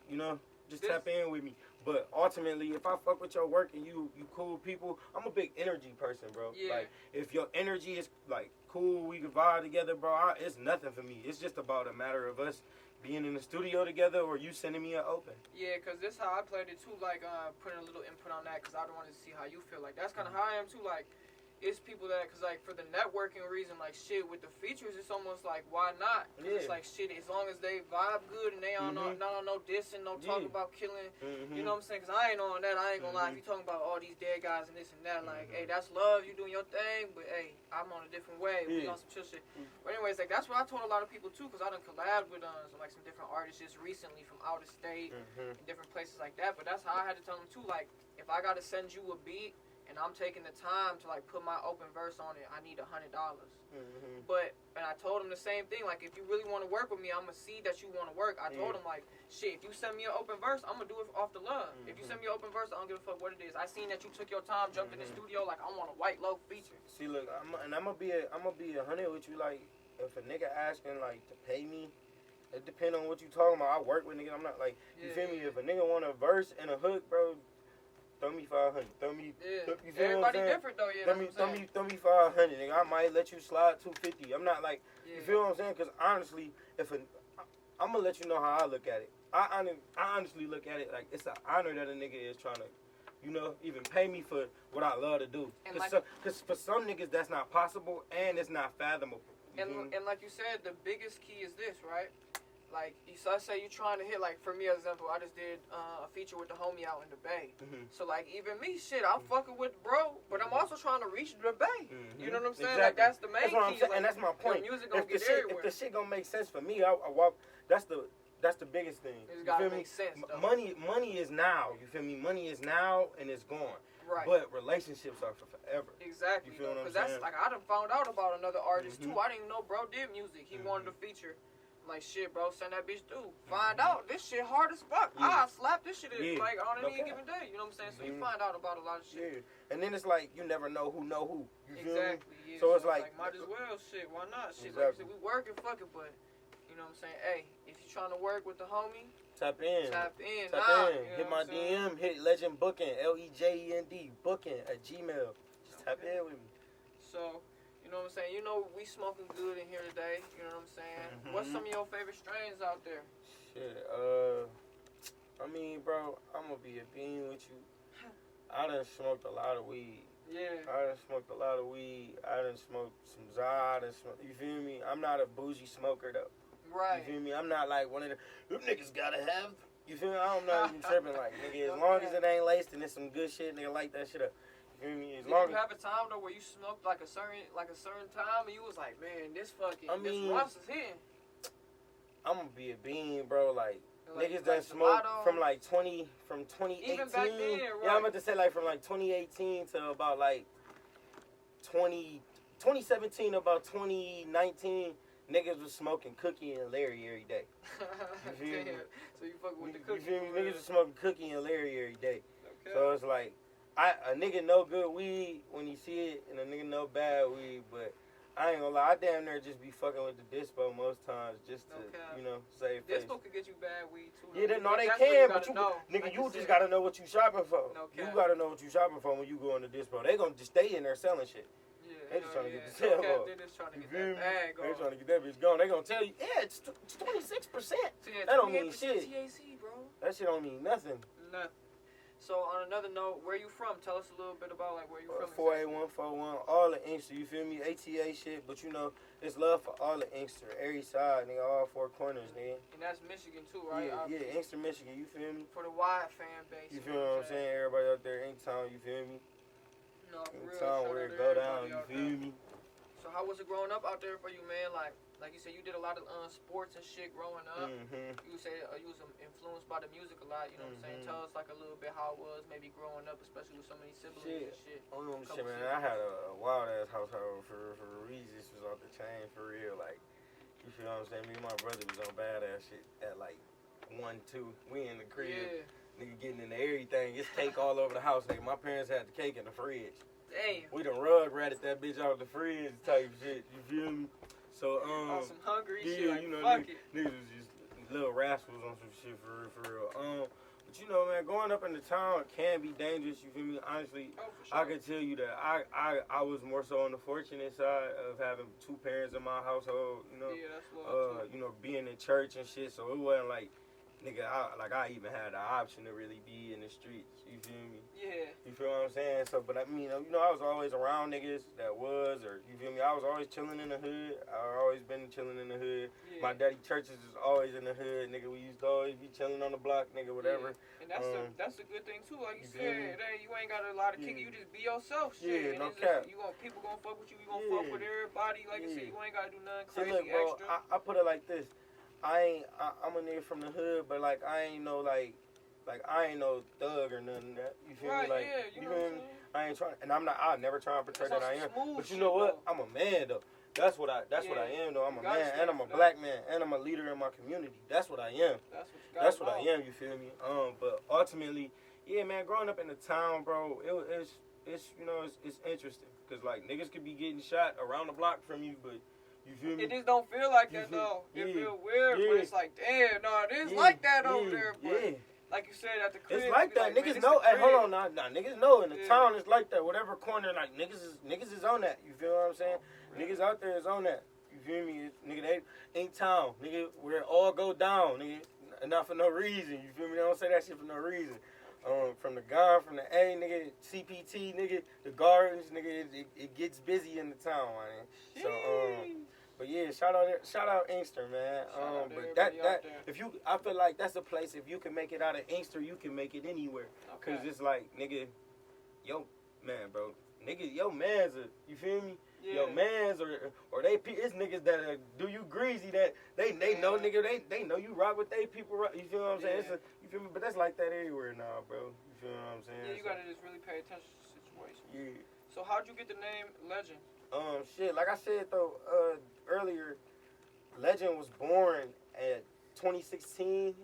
S4: just tap in with me. But ultimately, if I fuck with your work and you cool people, I'm a big energy person, bro.
S2: Yeah.
S4: Like, if your energy is, like, cool, we can vibe together, bro, it's nothing for me. It's just about a matter of us being in the studio together or you sending me an open.
S2: Yeah, because this how I played it, too, like, putting a little input on that because I don't want to see how you feel. Like, that's kind of how I am, too, like, it's people that, because, like, for the networking reason, like, shit, with the features, it's almost like, why not? Because it's like, shit, as long as they vibe good and they not on no dissing, no talking about killing, you know what I'm saying? Because I ain't on that, I ain't gonna lie. If you talking about all these dead guys and this and that, like, hey, that's love, you doing your thing, but, hey, I'm on a different way, we on some chill shit. But anyways, like, that's what I told a lot of people, too, because I done collabed with, like, some different artists just recently from out of state and different places like that, but that's how I had to tell them, too, like, if I gotta send you a beat, and I'm taking the time to like put my open verse on it, I need $100. But and I told him the same thing. Like if you really want to work with me, I'm gonna see that you want to work. I told him like, shit, if you send me an open verse, I'm gonna do it off the love. If you send me an open verse, I don't give a fuck what it is. I seen that you took your time, jumped in the studio. Like I want a Whiteloaf feature.
S4: See, look, I'm gonna be 100 with you. Like if a nigga asking like to pay me, it depend on what you talking about. I work with niggas. I'm not like you feel me. If a nigga want a verse and a hook, bro. Throw me 500. Throw me. You feel
S2: Everybody
S4: what I'm
S2: different though. Yeah.
S4: Throw me 500. Nigga, I might let you slide 250. I'm not like. You feel what I'm saying? Because honestly, I'm gonna let you know how I look at it. I honestly look at it like it's an honor that a nigga is trying to, even pay me for what I love to do. Because for some niggas that's not possible and it's not fathomable.
S2: And like you said, the biggest key is this, right? Like, so I say you're trying to hit, like, for me, as an example, I just did a feature with the homie out in the Bay. So, like, even me, shit, I'm fucking with bro, but I'm also trying to reach the Bay. You know what I'm saying? Exactly. Like, that's the main key. Like,
S4: and that's my point.
S2: Music gonna get everywhere.
S4: If the shit gonna make sense for me, I walk. That's the biggest thing.
S2: It's gotta make sense, though.
S4: Money is now. You feel me? Money is now and it's gone. Right. But relationships are for forever.
S2: Exactly.
S4: You feel what I'm
S2: saying? Because that's, like, I done found out about another artist, too. I didn't even know bro did music. He wanted a feature. I'm like, shit, bro, send that bitch through. Find out. This shit hard as fuck. I slap this shit in, like, on any given day. You know what I'm saying? So you find out about a lot of shit.
S4: Yeah. And then it's like, you never know who know who. You feel me?
S2: Yeah.
S4: So it's like,
S2: might as well, shit. Why not? Shit,
S4: exactly.
S2: Like I said, we working, fuck it, but, you know what I'm saying? Hey, if you trying to work with the homie,
S4: Tap in. Hit my DM. Hit Legend Booking. LEJEND Booking at Gmail. Just tap in with me.
S2: So, you know what I'm saying? We smoking good in here today. You know what I'm saying? What's some of your favorite strains out there?
S4: Shit, I mean, bro, I'm gonna be a bean with you. I done smoked a lot of weed.
S2: Yeah.
S4: I done smoked a lot of weed. I done smoked some Zod. You feel me? I'm not a bougie smoker, though.
S2: Right.
S4: You feel me? I'm not like one of them niggas gotta have. You feel me? I'm not even tripping like, nigga, as long as it ain't laced and it's some good shit, nigga, light that shit up. You feel me? As long
S2: Did you have a time, though, where you smoked like a certain time and you was like, man, this fucking, this Ross is hitting?
S4: I'm gonna be a bean, bro, like niggas done smoked from 2018.
S2: Even back then, right?
S4: Yeah, I'm about to say like from like 2018 to about like 2017 about 2019, niggas was smoking Cookie and Larry every day. You feel me?
S2: So you fucking with the Cookie.
S4: You feel me? Niggas was smoking Cookie and Larry every day. Okay. So it's like, a nigga know good weed when he see it, and a nigga know bad weed, but I ain't gonna lie, I damn near just be fucking with the dispo most times just to, save face.
S2: Dispo could get you bad weed too.
S4: Yeah, they can, but you just gotta know what you shopping for. You gotta know what you shopping for when you go in the dispo. They gonna just stay in there selling shit. Yeah, they just trying to get the sale off.
S2: They just trying to get that bag off.
S4: They trying to get that bitch going. They gonna tell you, yeah, it's 26%. That don't mean shit.
S2: THC, bro.
S4: That shit don't mean nothing.
S2: Nothing. So on another note, where you from? Tell us a little bit about like where you from.
S4: 48141, all the Inkster, you feel me? ATA shit, but it's love for all the Inkster, every side, nigga, all four corners, nigga.
S2: And that's Michigan too, right?
S4: Yeah, Inkster, Michigan, you feel me?
S2: For the wide fan base.
S4: You feel what I'm saying? Everybody out there, Inktown, you feel me?
S2: No, for real.
S4: Inktown, where it go down, you feel me?
S2: So how was it growing up out there for you, man? Like you said, you did a lot of sports and shit growing up. You say you was influenced by the music a lot. You know what I'm saying? Tell us like a little bit how it was maybe growing up, especially with so many siblings and shit.
S4: Shit, man. I had a wild ass household for Regis was off the chain for real. Like, you feel what I'm saying? Me and my brother was on badass shit at like 1, 2. We in the crib. Yeah. Nigga getting into everything. It's cake all over the house. Nigga, my parents had the cake in the fridge.
S2: Damn.
S4: We done rug ratted that bitch out the fridge type shit. You feel me? So
S2: on some hungry shit.
S4: Yeah,
S2: like,
S4: you know,
S2: fuck it.
S4: niggas was just little rascals on some shit for real. But you know, man, growing up in the town can be dangerous. You feel me? Honestly,
S2: for sure.
S4: I can tell you that I was more so on the fortunate side of having 2 parents in my household. You know,
S2: yeah, that's love too.
S4: You know, being in church and shit. So it wasn't like, nigga, I even had the option to really be in the streets. You feel me?
S2: Yeah.
S4: You feel what I'm saying? So, but I mean, you know, I was always around niggas that or you feel me? I was always chilling in the hood. I always been chilling in the hood. Yeah. My daddy churches is always in the hood, nigga. We used to always be chilling on the block, nigga, whatever.
S2: Yeah. And that's a good thing too. Like you said, you ain't got a lot of kicking. You just be yourself, shit.
S4: Yeah,
S2: and
S4: no cap.
S2: People gonna fuck with you. You gonna fuck with everybody. Like you said, you ain't gotta do nothing crazy.
S4: See, look, bro,
S2: extra.
S4: I put it like this. I'm a nigga from the hood, but like I ain't no thug or nothing that. You feel me? Like,
S2: yeah, you know what I'm saying?
S4: I ain't trying, and I'll never try and portray that I am. But you
S2: shit,
S4: know what?
S2: though.
S4: I'm a man though. That's what I am though. I'm a man and I'm a black man and I'm a leader in my community. That's what I am. That's what I am. You feel me? But ultimately, yeah, man. Growing up in the town, bro, it's you know it's interesting because like niggas could be getting shot around the block from you, but. You feel me?
S2: It just don't feel like that though. It feel weird, but it's like, damn, no, it is like that over there. But like you said at the crib,
S4: it's like that. Niggas know. Hey, hold on, now, niggas know in the town it's like that. Whatever corner, like niggas is on that. You feel what I'm saying? Niggas out there is on that. You feel me? Nigga, they ain't town. Nigga, where it all go down. Nigga, not for no reason. You feel me? They don't say that shit for no reason. From the guard, from the A, nigga, CPT, nigga, the gardens, nigga, it gets busy in the town, man. So, but yeah, shout out Inkster, man. But that I feel like that's a place if you can make it out of Inkster, you can make it anywhere. Cause it's like, nigga, yo, man, bro, nigga, yo, mans are, you feel me? Yeah. Yo, mans or it's niggas that do you greasy that they know, nigga, they know you rock with they people. You feel what I'm saying? You feel me? But that's like that everywhere now, bro. You feel what I'm saying?
S2: Yeah, you gotta just really pay attention to the situation.
S4: Yeah.
S2: So how'd you get the name Legend?
S4: Shit, like I said though, earlier, Legend was born at 2016,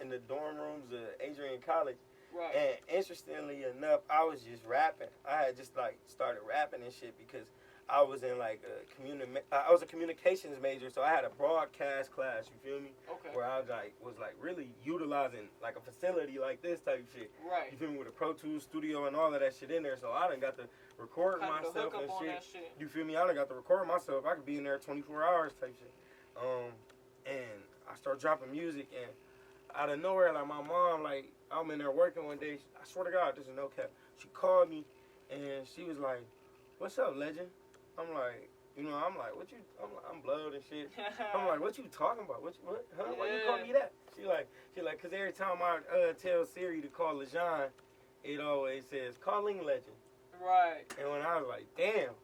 S4: in the dorm rooms of Adrian College.
S2: Right.
S4: And interestingly enough, I was just rapping. I had just like started rapping and shit because I was in like I was a communications major, so I had a broadcast class. You feel me?
S2: Okay.
S4: Where I was really utilizing like a facility like this type shit.
S2: Right.
S4: You feel me? With a Pro Tools studio and all of that shit in there, so I done got to record myself and shit. You feel me? I done got to record myself. I could be in there 24 hours type shit. And I started dropping music, and out of nowhere, like my mom, like I'm in there working one day. I swear to God, this is no cap. She called me, and she was like, "What's up, Legend?" I'm like, I'm blowed and shit. I'm like, what you talking about? What? Huh? Why you call me that? She like, cause every time I tell Siri to call LeJean, it always says calling Legend.
S2: Right.
S4: And when I was like, damn,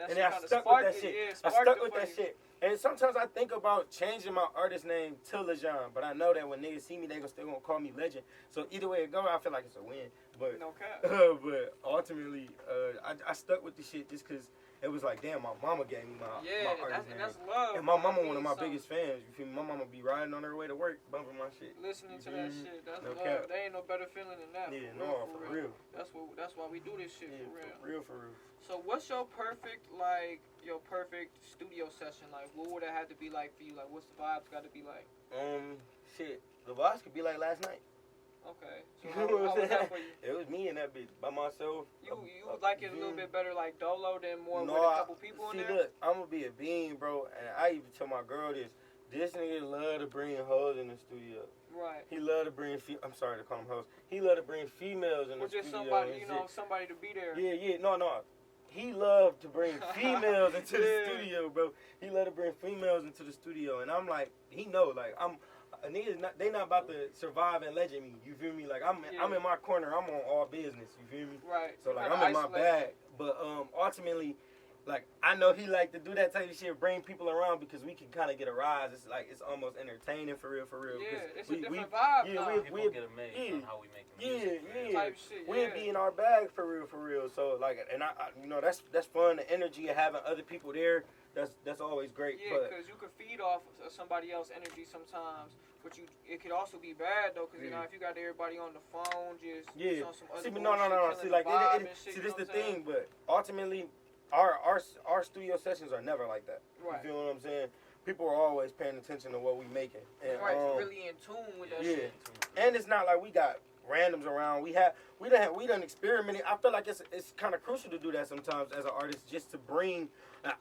S2: and
S4: I stuck with that shit. I stuck with that shit. And sometimes I think about changing my artist name to LeJean, but I know that when niggas see me, they still gonna call me Legend. So either way it go, I feel like it's a win. But
S2: no cap.
S4: But ultimately, I stuck with the shit just cause. It was like, damn, my mama gave me my artist name.
S2: That's love.
S4: And my mama one of my biggest fans. You feel me? My mama be riding on her way to work, bumping my shit.
S2: Listening to that shit, that's
S4: no
S2: love.
S4: cap.
S2: There ain't no better feeling than that.
S4: Yeah, for real. That's
S2: why we do this shit, for real.
S4: For real.
S2: So what's your perfect studio session? Like, what would it have to be like for you? Like, what's the vibes got to be like?
S4: Shit, the vibes could be like last night.
S2: Okay. So how was that for you?
S4: It was me and that bitch by myself.
S2: You like it a little bit better like dolo than more with a couple people in there?
S4: See, look, I'm going to be a bean, bro, and I even tell my girl this. This nigga love to bring hoes in the studio.
S2: Right.
S4: He love to bring, I'm sorry to call them hoes. He love to bring females in the studio.
S2: Or just somebody, somebody to be there.
S4: Yeah, no. He loved to bring females into the studio, bro. He loved to bring females into the studio, and I'm like, he know, like, niggas they not about to survive and Legend me. You feel me? Like I'm in my corner. I'm on all business. You feel me?
S2: Right.
S4: So like I'm in my bag. But ultimately, like I know he like to do that type of shit, bring people around because we can kind of get a rise. It's like it's almost entertaining for real.
S2: Yeah, it's a different vibe.
S4: Yeah,
S3: people get amazed on how we make music.
S4: Type shit. We'd be in our bag for real. So like, and I you know, that's fun. The energy of having other people there, that's always great.
S2: Yeah, because you could feed off of somebody else's energy sometimes. But it could also be bad though, because you know if you got everybody on the phone just on some other
S4: no. See, like see, this the thing, but ultimately, our studio sessions are never like that. Right. You feel what I'm saying? People are always paying attention to what we making, and
S2: really in tune with that shit.
S4: And it's not like we got randoms around. We done experimented. I feel like it's kind of crucial to do that sometimes as an artist, just to bring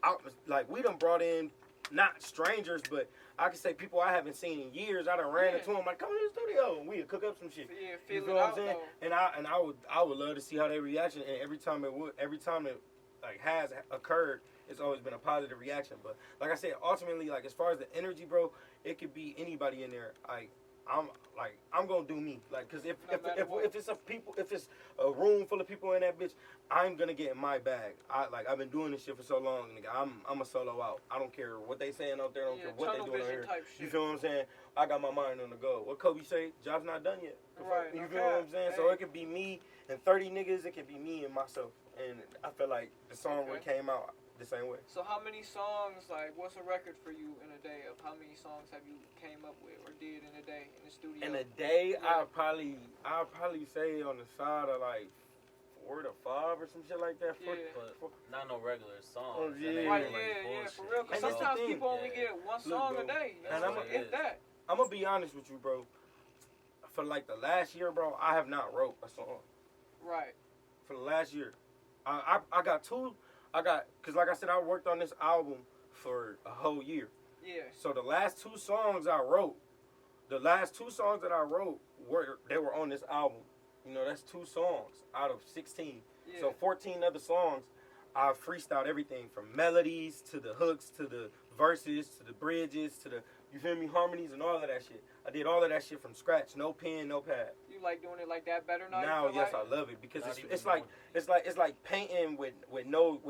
S4: out, like we done brought in not strangers, but I can say people I haven't seen in years. I done ran into them like, come in the studio and we'd cook up some shit.
S2: Yeah,
S4: you feel what I'm saying? And I would love to see how they reaction. And every time it like has occurred, it's always been a positive reaction. But like I said, ultimately, like as far as the energy, bro, it could be anybody in there. I'm gonna do me. Like, cause if it's a room full of people in that bitch, I'm gonna get in my bag. I've been doing this shit for so long, nigga. I'm a solo out. I don't care what they saying out there. I don't care what they doing out here. You feel what I'm saying? I got my mind on the go. What Kobe say? Job's not done yet.
S2: Right.
S4: You feel what I'm saying? Hey. So it could be me and 30 niggas. It could be me and myself. And I feel like the song would came out the same way.
S2: So how many songs, like, what's a record for you in a day of how many songs have you came up with or did in a day in the studio?
S4: In a day, I'll probably say on the side of like 4 to 5 or some shit like that.
S3: But not no regular songs.
S2: Right, for real. Cause sometimes people only get one song a day. And
S4: I'm gonna be honest with you, bro. For like the last year, bro, I have not wrote a song.
S2: Right.
S4: For the last year, I got two. Cause like I said, I worked on this album for a whole year.
S2: Yeah.
S4: So the last two songs that I wrote were on this album. You know, that's 2 songs out of 16. Yeah. So 14 other songs, I freestyled everything from melodies to the hooks to the verses to the bridges to the, you feel me, harmonies and all of that shit. I did all of that shit from scratch, no pen, no pad.
S2: You like doing it like that better now?
S4: Now, yes, I love it because it's like painting with no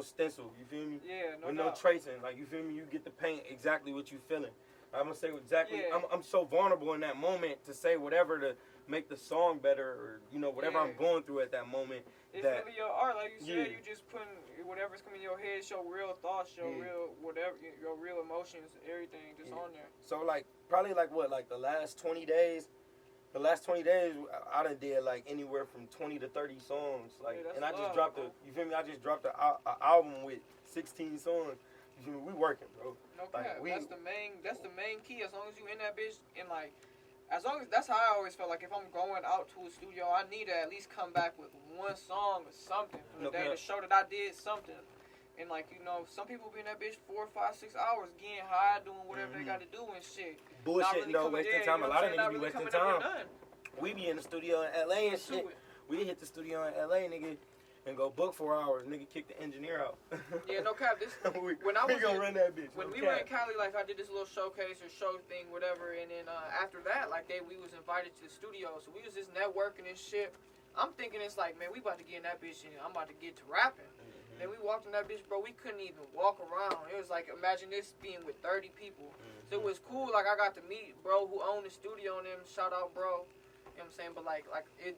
S4: stencil. You feel me?
S2: Yeah,
S4: no tracing. Like, you feel me? You get to paint exactly what you feeling. I'm gonna say exactly. Yeah. I'm so vulnerable in that moment to say whatever to make the song better, or you know whatever I'm going through at that moment.
S2: It's really your art, like you said. You just putting whatever's coming in your head, show real thoughts, show real whatever, your real emotions, everything just on there.
S4: So like probably like the last 20 days. The last 20 days, I done did like anywhere from 20 to 30 songs. Like, and I just dropped you feel me? I just dropped an album with 16 songs. You feel me? We working, bro.
S2: No cap. That's the main key. As long as you in that bitch, and like, as long as that's how I always felt. Like if I'm going out to a studio, I need to at least come back with one song or something from the day to show that I did something. And like, you know, some people be in that bitch 4, 5, 6 hours getting high, doing whatever they got to do and shit.
S4: Bullshit, wasting time. A lot of niggas be wasting time. We be in the studio in LA and shit. We hit the studio in LA, nigga, and go book 4 hours. Nigga, kick the engineer out.
S2: Yeah, no cap. When
S4: we gonna run that bitch.
S2: When we were in Cali, like I did this little showcase or show thing, whatever, and then after that, like we was invited to the studio, so we was just networking and shit. I'm thinking it's like, man, we about to get in that bitch and I'm about to get to rapping. Then we walked in that bitch, bro. We couldn't even walk around. It was like, imagine this being with 30 people. So it was cool. Like, I got to meet bro who owned the studio and them. Shout out, bro. You know what I'm saying? But,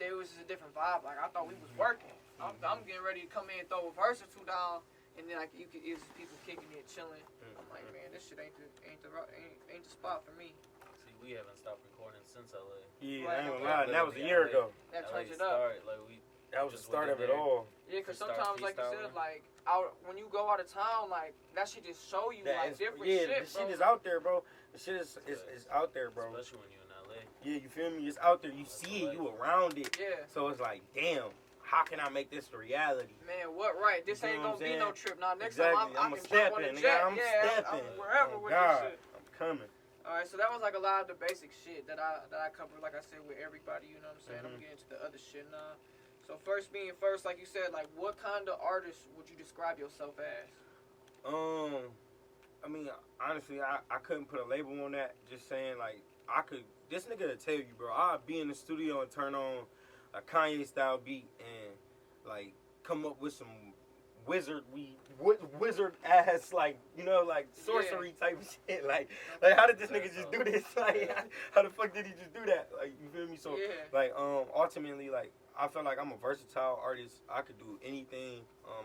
S2: there was just a different vibe. Like, I thought we was working. I'm getting ready to come in and throw a verse or 2 down. And then, like, it was people kicking it, chilling. I'm like, man, this shit ain't the spot for me.
S3: See, we haven't stopped recording since LA.
S4: Yeah, I ain't gonna lie. And that was a year ago.
S2: That turns it up.
S4: That was the start of it all.
S2: Yeah, because sometimes, like you said, like, when you go out of town, like, that shit just show you, like, different shit,
S4: the shit is out there, bro. The shit is out there, bro.
S3: Especially when you're in LA.
S4: Yeah, you feel me? It's out there. You see it. You around it.
S2: Yeah.
S4: So it's like, damn, how can I make this a reality?
S2: Man, what right? This ain't gonna be no trip. Now, next
S4: time
S2: I can jump on a jet.
S4: I'm stepping.
S2: Wherever with this shit.
S4: I'm coming.
S2: All right, so that was like a lot of the basic shit that I covered, like I said, with everybody. You know what I'm saying? I'm getting to the other shit now. So first being first, like you said, like what kind of artist would you describe yourself as?
S4: I mean, honestly, I couldn't put a label on that. Just saying, like, this nigga will tell you, bro, I'll be in the studio and turn on a Kanye style beat and like come up with some wizard ass, like, you know, like sorcery type shit. Like how did this nigga just do this? Like how the fuck did he just do that? Like, you feel me? So like ultimately, like, I feel like I'm a versatile artist. I could do anything.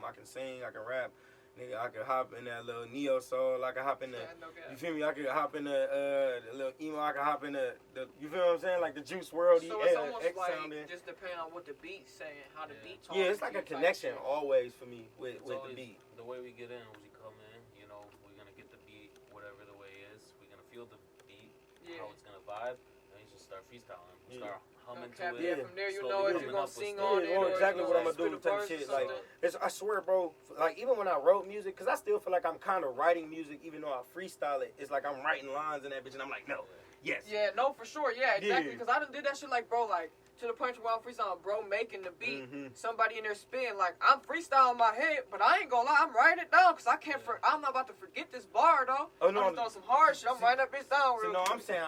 S4: I can sing, I can rap. Nigga, I could hop in that little neo soul. I could hop in the, you feel me? I could hop in the little emo. I could hop in the, you feel what I'm saying? Like the Juice WRLD.
S2: So it's almost like sounding. Just depending on what the beat's saying, how the beat talks.
S4: Yeah, it's like a connection always for me with the beat.
S3: The way we get in, we come in, you know, we're gonna get the beat, whatever the way is. We're gonna feel the beat, how it's gonna vibe, and you just start freestyling. Start humming to it.
S2: Yeah, from there you know if you're gonna sing on it.
S4: You know exactly what I'm gonna do type shit. Like, I swear, bro. Like, even when I wrote music, cause I still feel like I'm kind of writing music, even though I freestyle it. It's like I'm writing lines in that bitch, and I'm like, no, yes.
S2: Yeah, no, for sure. Yeah, exactly. Cause I done did that shit, like, bro, like, to the point where I'm freestyling, bro, making the beat, somebody in there spin, like, I'm freestyling my head, but I ain't gonna lie, I'm writing it down, cause I'm not about to forget this bar, though. Oh, no. I'm just throwing some hard shit, I'm writing that bitch down real quick.
S4: No, I'm saying,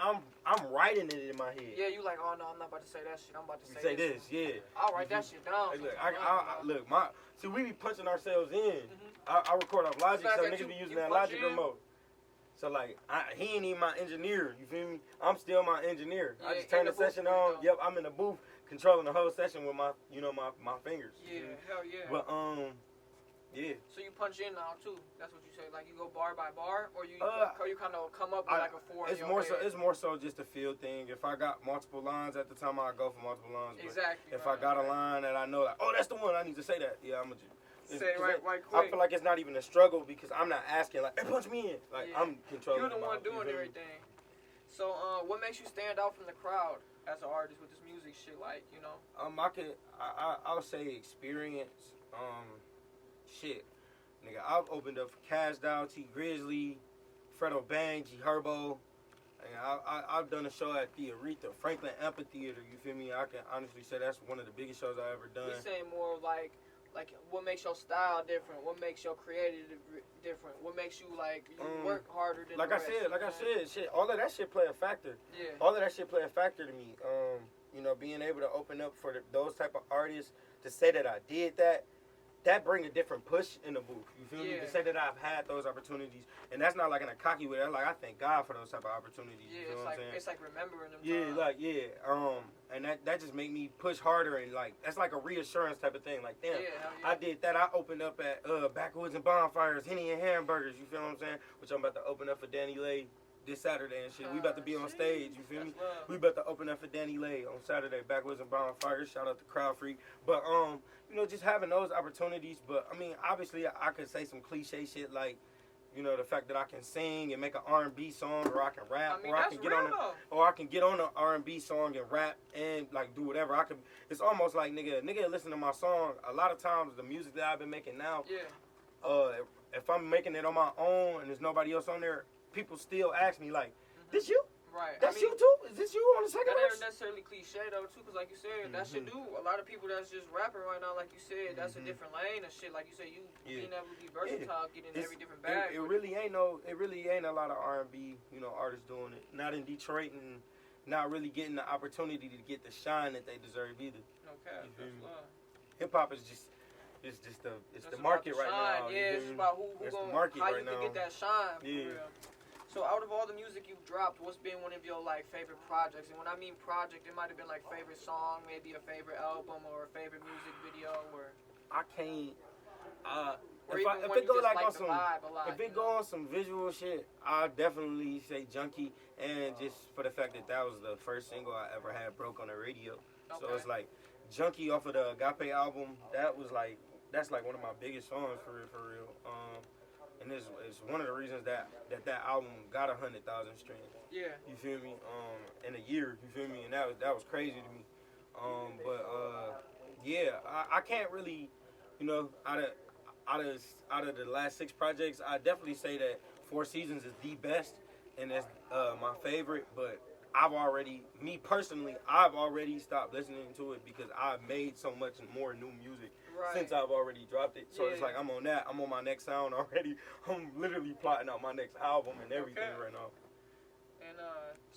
S4: I'm writing it in my head.
S2: Yeah, you like, oh, no, I'm not about to say that shit, I'm about to
S4: say this. Yeah.
S2: I'll write that shit down.
S4: Look, see, we be punching ourselves in. I record off Logic, so niggas be using that Logic remote. So, like, he ain't even my engineer, you feel me? I'm still my engineer. I just turn the session on. Yep, I'm in the booth controlling the whole session with my, you know, my fingers.
S2: Yeah, hell yeah.
S4: But, yeah.
S2: So you punch in now, too. That's what you say. Like, you go bar by bar, or you kind of come up with, like, a four
S4: It's more so just a feel thing. If I got multiple lines at the time, I go for multiple lines.
S2: Exactly.
S4: If I got a line that I know, like, oh, that's the one, I need to say that. Yeah, I'm going to
S2: say it right quick.
S4: I feel like it's not even a struggle because I'm not asking, like, hey, punch me in. Like, I'm controlling.
S2: You're the one doing everything. So, what makes you stand out from the crowd as an artist with this music shit? Like, you know.
S4: I'll say experience. Shit, nigga, I've opened up for Cash Dow, T Grizzly, Fredo Bang, G Herbo. And I've done a show at the Aretha Franklin Amphitheater. You feel me? I can honestly say that's one of the biggest shows I ever done.
S2: You saying more like what makes your style different? What makes your creative different? What makes you like you work harder than
S4: like
S2: the
S4: I
S2: rest,
S4: said, shit. All of that shit play a factor.
S2: Yeah.
S4: All of that shit play a factor to me. You know, being able to open up for those type of artists to say that I did that bring a different push in the booth. You feel me? To say that I've had those opportunities, and that's not like in a cocky way. That's like I thank God for those type of opportunities.
S2: Yeah,
S4: you know what I'm saying?
S2: It's like remembering them.
S4: Yeah, and that just made me push harder, and like that's like a reassurance type of thing. Like, damn, I did that. I opened up at Backwoods and Bonfires, Henny and Hamburgers. You feel what I'm saying? Which I'm about to open up for Danny Lay this Saturday and shit. We about to be on stage, you feel me? We about to open up for Danny Lay on Saturday, Backwoods and Bonfires. Shout out to Crowd Freak. But you know, just having those opportunities. But I mean, obviously, I could say some cliche shit like, you know, the fact that I can sing and make an R&B song, or I can rap, or I can get on an R&B song and rap and like do whatever. I can. It's almost like nigga listen to my song. A lot of times the music that I've been making now, if I'm making it on my own and there's nobody else on there, people still ask me like, "This you?
S2: Right.
S4: That's you too? Is this you on the second verse?"
S2: That ain't necessarily cliche though too, because like you said, that shit do. A lot of people that's just rapping right now, like you said, that's a different lane and shit. Like you said, you being able to be versatile, get in every different bag.
S4: It really ain't a lot of R&B, you know, artists doing it. Not in Detroit, and not really getting the opportunity to get the shine that they deserve either.
S2: Okay.
S4: Hip hop is just. It's the market right now.
S2: Yeah, it's about who how you can get that shine. For real. So out of all the music you've dropped, what's been one of your like favorite projects? And when I mean project, it might have been like favorite song, maybe a favorite album, or a favorite music video, or
S4: I can't.
S2: If it go like on some,
S4: if it go on some visual shit, I definitely say Junkie, and just for the fact that was the first single I ever had broke on the radio. Okay. So it's like Junkie off of the Agape album. That's like one of my biggest songs for real. And it's one of the reasons that album got 100,000 streams. Yeah. You feel me? In a year. You feel me? And that was crazy to me. I can't really, you know, out of the last 6 projects, I definitely say that 4 Seasons is the best, and that's my favorite. But I've already stopped listening to it because I've made so much more new music since I've already dropped it. So it's like I'm on that. I'm on my next sound already. I'm literally plotting out my next album and everything right now.
S2: And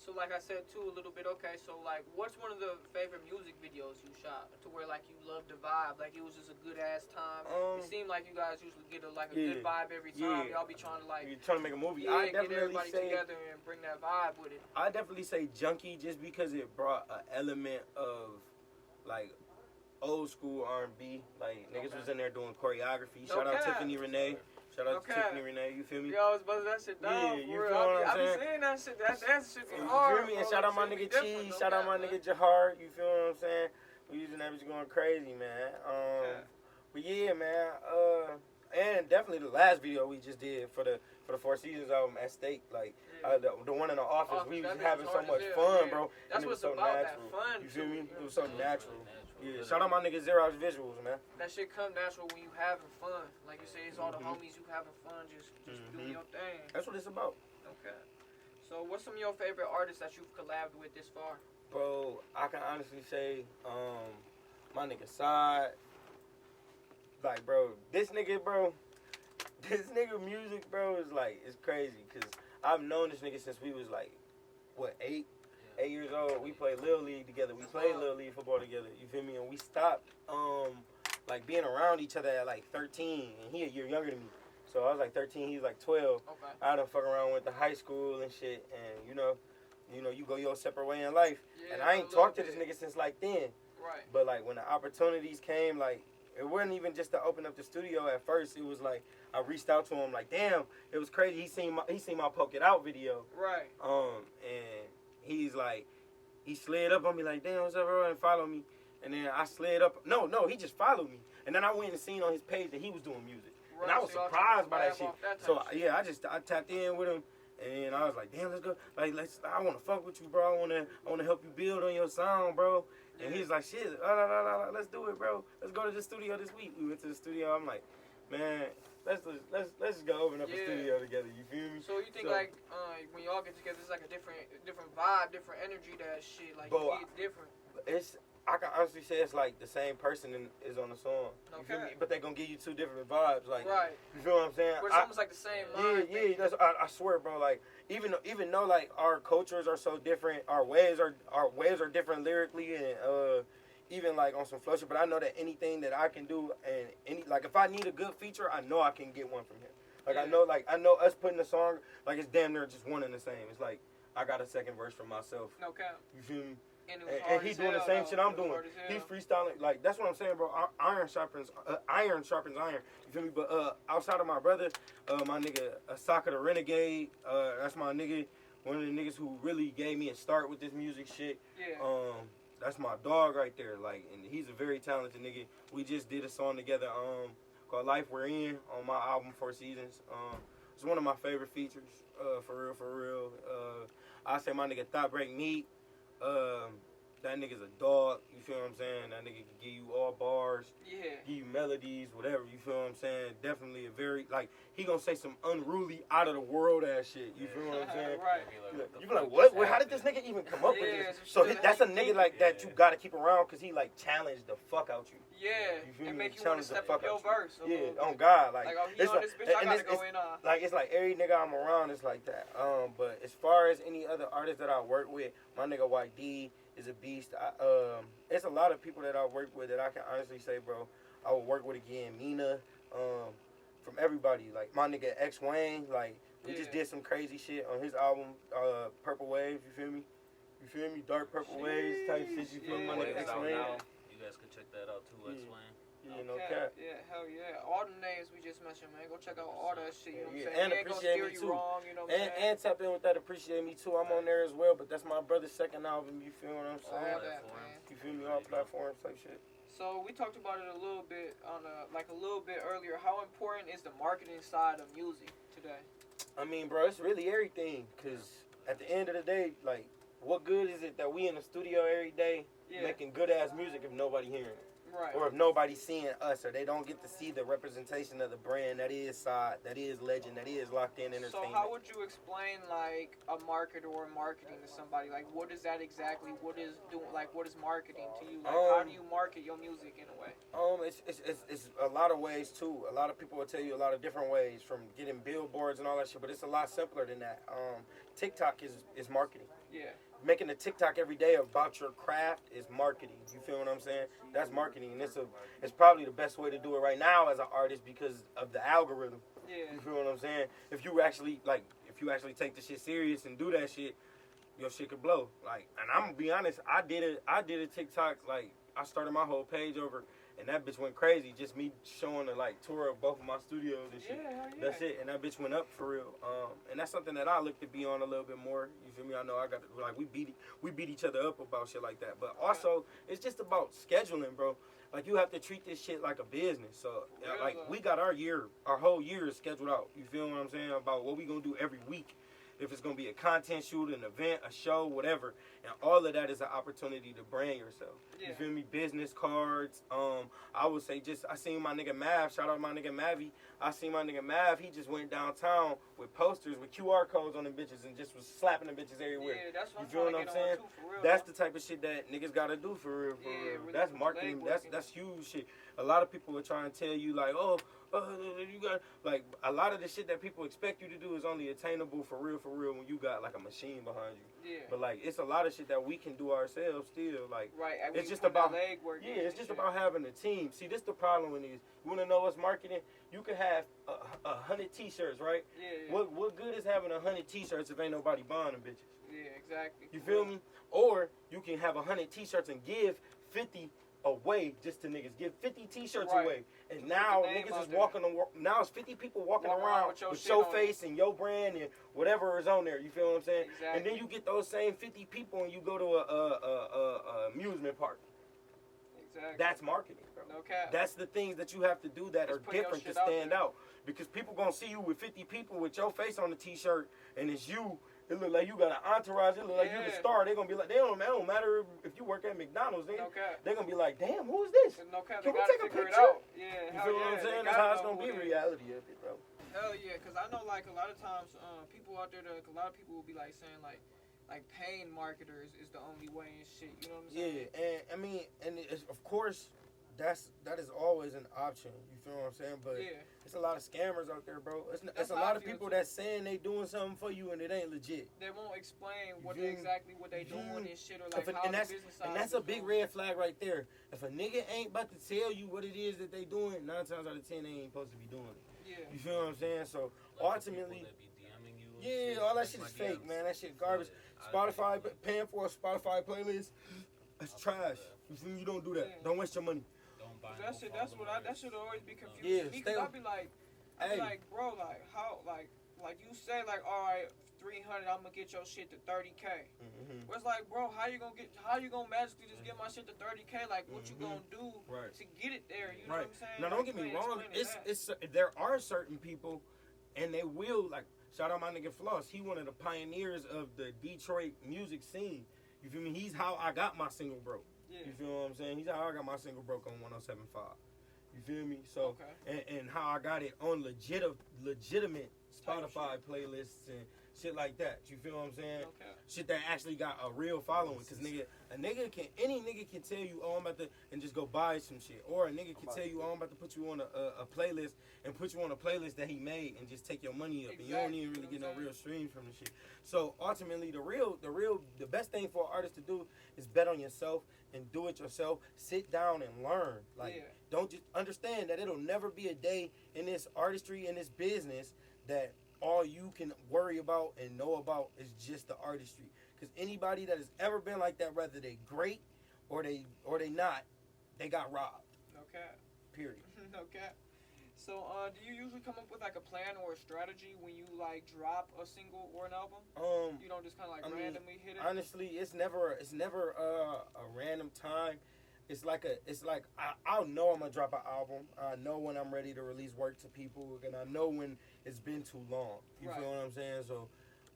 S2: So like I said too a little bit. Okay, so like, what's one of the favorite music videos you shot to where like you loved the vibe, like it was just a good ass time? It seemed like you guys usually get a good vibe every time. Y'all be trying to like
S4: you're trying to make a movie.
S2: Yeah,
S4: I
S2: get
S4: definitely
S2: everybody
S4: say
S2: together and bring that vibe with it.
S4: I definitely say Junkie just because it brought an element of like old school R&B. Like niggas was in there doing choreography. Shout out Tiffany Renee. Shout out to Tiffany Renee, you feel me?
S2: Yo, I was buzzing that shit down.
S4: Yeah, you feel what I'm saying?
S2: I be seeing that shit. That shit be
S4: You
S2: hard.
S4: feel me? And
S2: bro.
S4: shout out my
S2: Shit be
S4: nigga
S2: different,
S4: Cheese.
S2: no
S4: Shout out
S2: cap,
S4: my
S2: man.
S4: nigga Jahar. You feel what I'm saying? We using that bitch going crazy, man. But yeah, man. And definitely the last video we just did for the Four Seasons album at State, like the one in the office, we was having so much fun, bro.
S2: That's
S4: and it was
S2: what's
S4: so
S2: about
S4: natural.
S2: that fun.
S4: You feel me?
S2: Too,
S4: It was so natural.
S3: Yeah,
S4: Shout out my nigga Xerox Visuals, man.
S2: That shit come natural when you having fun. Like you say, it's all the homies you having fun, just doing your thing.
S4: That's what it's about.
S2: Okay. So what's some of your favorite artists that you've collabed with this far?
S4: Bro, I can honestly say, my nigga Side. Like, bro, this nigga music, bro, is like, it's crazy. Because I've known this nigga since we was like, what, 8 years old. We played Little League together. We played Little League football together. You feel me? And we stopped, like, being around each other at like 13. And he a year younger than me. So I was like 13, he was like 12.
S2: Okay.
S4: I done fuck around with the high school and shit. And, you know, you go your separate way in life.
S2: Yeah,
S4: and I ain't talked to this nigga since like then.
S2: Right.
S4: But like when the opportunities came, like it wasn't even just to open up the studio at first. It was like I reached out to him like, damn, it was crazy. He seen my Poke It Out video.
S2: Right.
S4: And he's like, he slid up on me like, damn, what's up, bro? And follow me. And then I slid up. No, he just followed me. And then I went and seen on his page that he was doing music.
S2: Right.
S4: And I was
S2: So
S4: surprised by that shit. So
S2: shit.
S4: yeah, I tapped in with him. And I was like, damn, let's go. Like, I want to fuck with you, bro. I want to help you build on your sound, bro. And he's like, shit, let's do it, bro. Let's go to the studio this week. We went to the studio. I'm like, man, let's just go open up a studio together. You feel me?
S2: So you think like when y'all get together, it's like a different vibe, different energy. That shit, like
S4: Bro,
S2: it's different.
S4: I can honestly say it's like the same person is on the song. You feel me? But they gonna give you two different vibes. Like,
S2: right.
S4: You feel what I'm saying?
S2: But it's almost like the same mind.
S4: Yeah. I swear, bro. Like even though like our cultures are so different, our ways are different lyrically and even like on some flow shit. But I know that anything that I can do and like if I need a good feature, I know I can get one from him. Like I know us putting a song like it's damn near just one and the same. It's like I got a second verse for myself.
S2: No cap.
S4: You feel me?
S2: And
S4: he's doing the same shit I'm doing. He's freestyling. Like, that's what I'm saying, bro. Iron sharpens iron. You feel me? But outside of my brother, my nigga Asaka the Renegade, that's my nigga. One of the niggas who really gave me a start with this music shit. Yeah. That's my dog right there. Like, and he's a very talented nigga. We just did a song together called Life We're In on my album Four Seasons. It's one of my favorite features. For real. I say my nigga Thought Break Meat. That nigga's a dog, you feel what I'm saying? That nigga can give you all bars, give you melodies, whatever, you feel what I'm saying? Definitely a very, like, he gonna say some unruly, out of the world ass shit, you feel what I'm saying?
S2: Right.
S4: You be like, what? How did this nigga even come up with this? So that's a nigga like that you gotta keep around because he like challenged the fuck out you.
S2: Yeah,
S4: you feel
S2: and
S4: me?
S2: make you want to step up your verse.
S4: Yeah, on God, like
S2: it's on this bitch, I gotta go in on.
S4: Like it's like every nigga I'm around is like that. But as far as any other artists that I work with, my nigga White D is a beast. It's a lot of people that I work with that I can honestly say, bro, I would work with again. Mina, from everybody, like my nigga X Wayne, like we just did some crazy shit on his album, Purple Wave. You feel me? Dark Purple Waves type shit. You feel me? My nigga X Wayne.
S3: You guys can check that out too, X Wayne.
S4: Yeah, no cap.
S2: Yeah, hell yeah. All the names we just mentioned, man. Go check out all that shit, you know what I'm saying?
S4: And Appreciate Me Too.
S2: Wrong, you know what I'm saying?
S4: And tap in with that Appreciate Me Too. I'm on there as well, but that's my brother's second album, you feel what I'm saying?
S2: All that, man.
S4: You feel me? All platforms type shit.
S2: So we talked about it a little bit earlier. How important is the marketing side of music today?
S4: I mean, bro, it's really everything. Cause at the end of the day, like, what good is it that we in the studio every day making good ass music if nobody hearing it?
S2: Right.
S4: Or if nobody's seeing us, or they don't get to see the representation of the brand that is Side, that is Legend, that is Locked In Entertainment.
S2: So how would you explain like a marketer or marketing to somebody? Like what is that exactly? What is marketing to you? Like how do you market your music in a way?
S4: It's a lot of ways too. A lot of people will tell you a lot of different ways, from getting billboards and all that shit, but it's a lot simpler than that. TikTok is marketing.
S2: Yeah.
S4: Making a TikTok every day about your craft is marketing. You feel what I'm saying? That's marketing, and it's probably the best way to do it right now as an artist because of the algorithm.
S2: Yeah.
S4: You feel what I'm saying? If you actually take the shit serious and do that shit, your shit could blow. Like, and I'm gonna be honest, I did a TikTok, like, I started my whole page over, and that bitch went crazy. Just me showing the like tour of both of my studios and shit.
S2: Yeah.
S4: That's it, and that bitch went up for real. And that's something that I look to be on a little bit more. You feel me? I know I got to, like, we beat each other up about shit like that. But also, it's just about scheduling, bro. Like, you have to treat this shit like a business. So, like, we got our whole year is scheduled out. You feel what I'm saying? About what we gonna do every week. If it's gonna be a content shoot, an event, a show, whatever, and all of that is an opportunity to brand yourself.
S2: Yeah.
S4: You feel me? Business cards. I would say I seen my nigga Mav. Shout out my nigga Mavi. I seen my nigga Mav. He just went downtown with posters with QR codes on them bitches and just was slapping them bitches everywhere.
S2: Yeah, that's what
S4: you feel what I'm saying? That's the type of shit that niggas gotta do for real.
S2: Really,
S4: that's marketing. That's huge shit. A lot of people are trying to tell you like, you got, like, a lot of the shit that people expect you to do is only attainable for real when you got like a machine behind you.
S2: Yeah.
S4: But like, it's a lot of shit that we can do ourselves still. Like,
S2: right.
S4: It's just about it's just about having a team. See, this the problem with these. You wanna know what's marketing? You can have 100 T-shirts, right?
S2: Yeah.
S4: What good is having 100 T-shirts if ain't nobody buying them bitches?
S2: Yeah, exactly.
S4: You feel me? Or you can have 100 T-shirts and give 50 away just to niggas. Give 50 T-shirts away. And now niggas is walking now it's 50 people walking around with your face and your brand and whatever is on there. You feel what I'm saying?
S2: Exactly.
S4: And then you get those same 50 people and you go to a amusement park.
S2: Exactly.
S4: That's marketing, bro.
S2: No cap.
S4: That's the things that you have to do that are different to stand out. Because people gonna see you with 50 people with your face on the T-shirt and it's you. It look like you got an entourage. It look like you the star. They gonna be like, it don't matter if you work at McDonald's. They gonna be like, damn, who is this?
S2: No cap.
S4: Can we take a picture?
S2: Yeah.
S4: You feel what I'm saying? That's how it's gonna be reality of it, bro.
S2: Hell yeah, because I know like a lot of times people out there, a lot of people will be like saying like paying marketers is the only way and shit. You know what I'm saying?
S4: Yeah, and I mean, and it's, of course, that is always an option. You feel what I'm saying? But it's a lot of scammers out there, bro. It's a lot of people that's saying they doing something for you and it ain't legit.
S2: They won't explain what they doing and shit or like how the business side.
S4: And that's a big red flag right there. If a nigga ain't about to tell you what it is that they doing, 9 times out of 10 they ain't supposed to be doing it.
S2: Yeah.
S4: You feel what I'm saying? So
S3: like
S4: ultimately,
S3: all
S4: that shit is fake, man. That shit garbage. Spotify paying for a Spotify playlist, that's trash. You feel me? You don't do that. Don't waste your money.
S2: That should always be confusing me, because I be like, bro, like how, like you say, like, all right, 300, I'm gonna get your shit to 30K.
S4: Mm-hmm.
S2: It's like, bro, how you gonna magically just get my shit to 30K? Like, what you gonna do to get it there? You know what I'm saying?
S4: Now, don't get me wrong. There are certain people, and they will, like, shout out my nigga Floss. He one of the pioneers of the Detroit music scene. You feel me? He's how I got my single broke.
S2: Yeah.
S4: You feel what I'm saying? He's how I got my single broke on 107.5. You feel me? So, and how I got it on legitimate Spotify playlists and shit like that. You feel what I'm saying?
S2: Okay.
S4: Shit that actually got a real following. Cause any nigga can tell you, oh, I'm about to, and just go buy some shit. Or a nigga can tell you, oh, I'm about to put you on a playlist and put you on a playlist that he made and just take your money up. Exactly. And you don't even really get no real streams from the shit. So ultimately, the best thing for an artist to do is bet on yourself and do it yourself. Sit down and learn. Like, don't just understand that it'll never be a day in this artistry, in this business, that all you can worry about and know about is just the artistry. Because anybody that has ever been like that, whether they great or they not, they got robbed.
S2: Okay.
S4: Period.
S2: Okay. So, do you usually come up with like a plan or a strategy when you like drop a single or an album? You don't just kind of like randomly hit it.
S4: Honestly, it's never a random time. It's like I'll know I'm gonna drop an album. I know when I'm ready to release work to people, and I know when it's been too long. You feel what I'm saying? So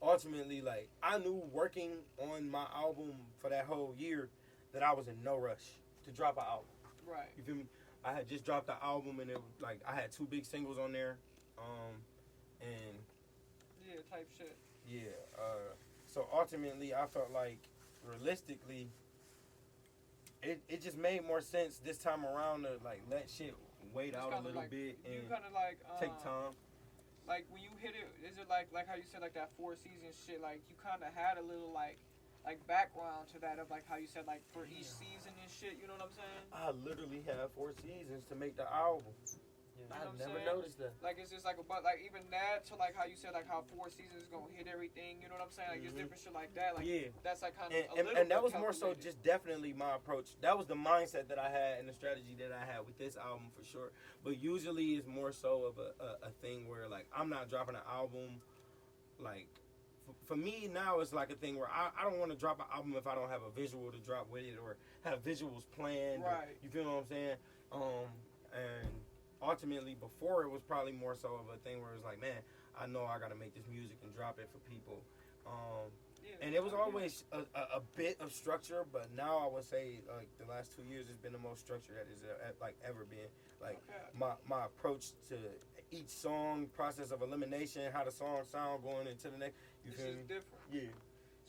S4: ultimately, like, I knew working on my album for that whole year that I was in no rush to drop an album.
S2: Right.
S4: You feel me? I had just dropped the album, and it was like I had 2 big singles on there, and
S2: type shit.
S4: Yeah. So ultimately, I felt like realistically, it just made more sense this time around to like let shit wait out a little bit and take time.
S2: Like when you hit it, is it like how you said, like that 4 seasons shit? Like you kind of had a little like background to that of like how you said like for each season and shit. You know what I'm saying?
S4: I literally have 4 seasons to make the album.
S2: You know
S4: I
S2: what I'm
S4: never
S2: saying?
S4: noticed that.
S2: Like it's just like about like even that to like how you said like how 4 seasons is gonna hit everything. You know what I'm saying? Like just different shit like that. Like that's like kind of
S4: and that was more so just definitely my approach. That was the mindset that I had and the strategy that I had with this album for sure. But usually it's more so of a thing where like I'm not dropping an album like. For me now, it's like a thing where I don't want to drop an album if I don't have a visual to drop with it or have visuals planned.
S2: Right.
S4: You feel what I'm saying? And ultimately, before it was probably more so of a thing where it was like, man, I know I got to make this music and drop it for people. And it was always a bit of structure, but now I would say like the last 2 years has been the most structured that it's like ever been. Like my approach to each song, process of elimination, how the song sound going into the next. You feel me?
S2: Different.
S4: Yeah.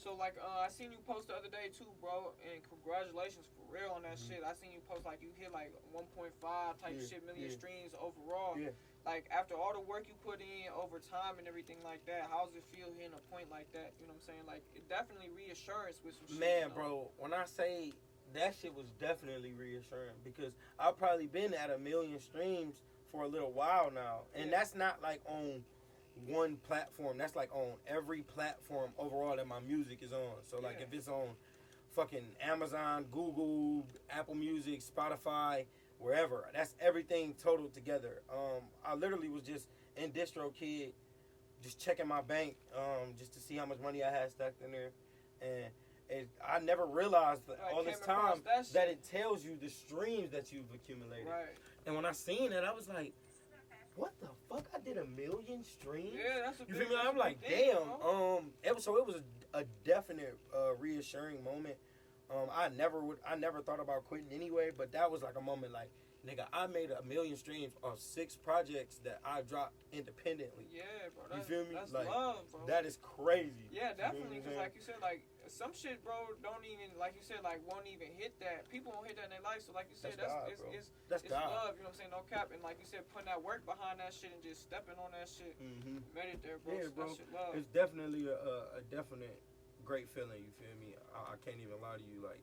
S2: So like I seen you post the other day too, bro, and congratulations for real on that shit. I seen you post like you hit like 1.5 type shit million streams overall.
S4: Yeah.
S2: Like after all the work you put in over time and everything like that, how does it feel hitting a point like that? You know what I'm saying? Like it definitely reassurance with some shit.
S4: Man,
S2: you know?
S4: bro, when I say that shit was definitely reassuring because I've probably been at 1 million streams for a little while now, and that's not like on one platform. That's like on every platform overall that my music is on. So like if it's on fucking Amazon, Google, Apple Music, Spotify, wherever, that's everything total together. I literally was just in DistroKid just checking my bank just to see how much money I had stacked in there, and I never realized that all this time that it tells you the streams that you've accumulated.
S2: Right.
S4: And when I seen it, I was like, what the fuck? I did 1 million streams?
S2: Yeah, that's a
S4: You feel me? I'm like, damn. It was a definite reassuring moment. I never thought about quitting anyway, but that was like a moment like, nigga, I made 1 million streams on 6 projects that I dropped independently.
S2: Yeah, bro.
S4: You feel me?
S2: That's
S4: like,
S2: love, bro.
S4: that is crazy.
S2: Yeah, definitely. Because like you said, like some shit, bro, don't even like you said, like won't even hit that. People won't hit that in their life. So like you said, that's
S4: God,
S2: it's love. You know what I'm saying? No cap. And like you said, putting that work behind that shit and just stepping on that shit, made it there, bro.
S4: Yeah,
S2: so
S4: bro.
S2: That shit love.
S4: It's definitely a definite great feeling. You feel me? I can't even lie to you. Like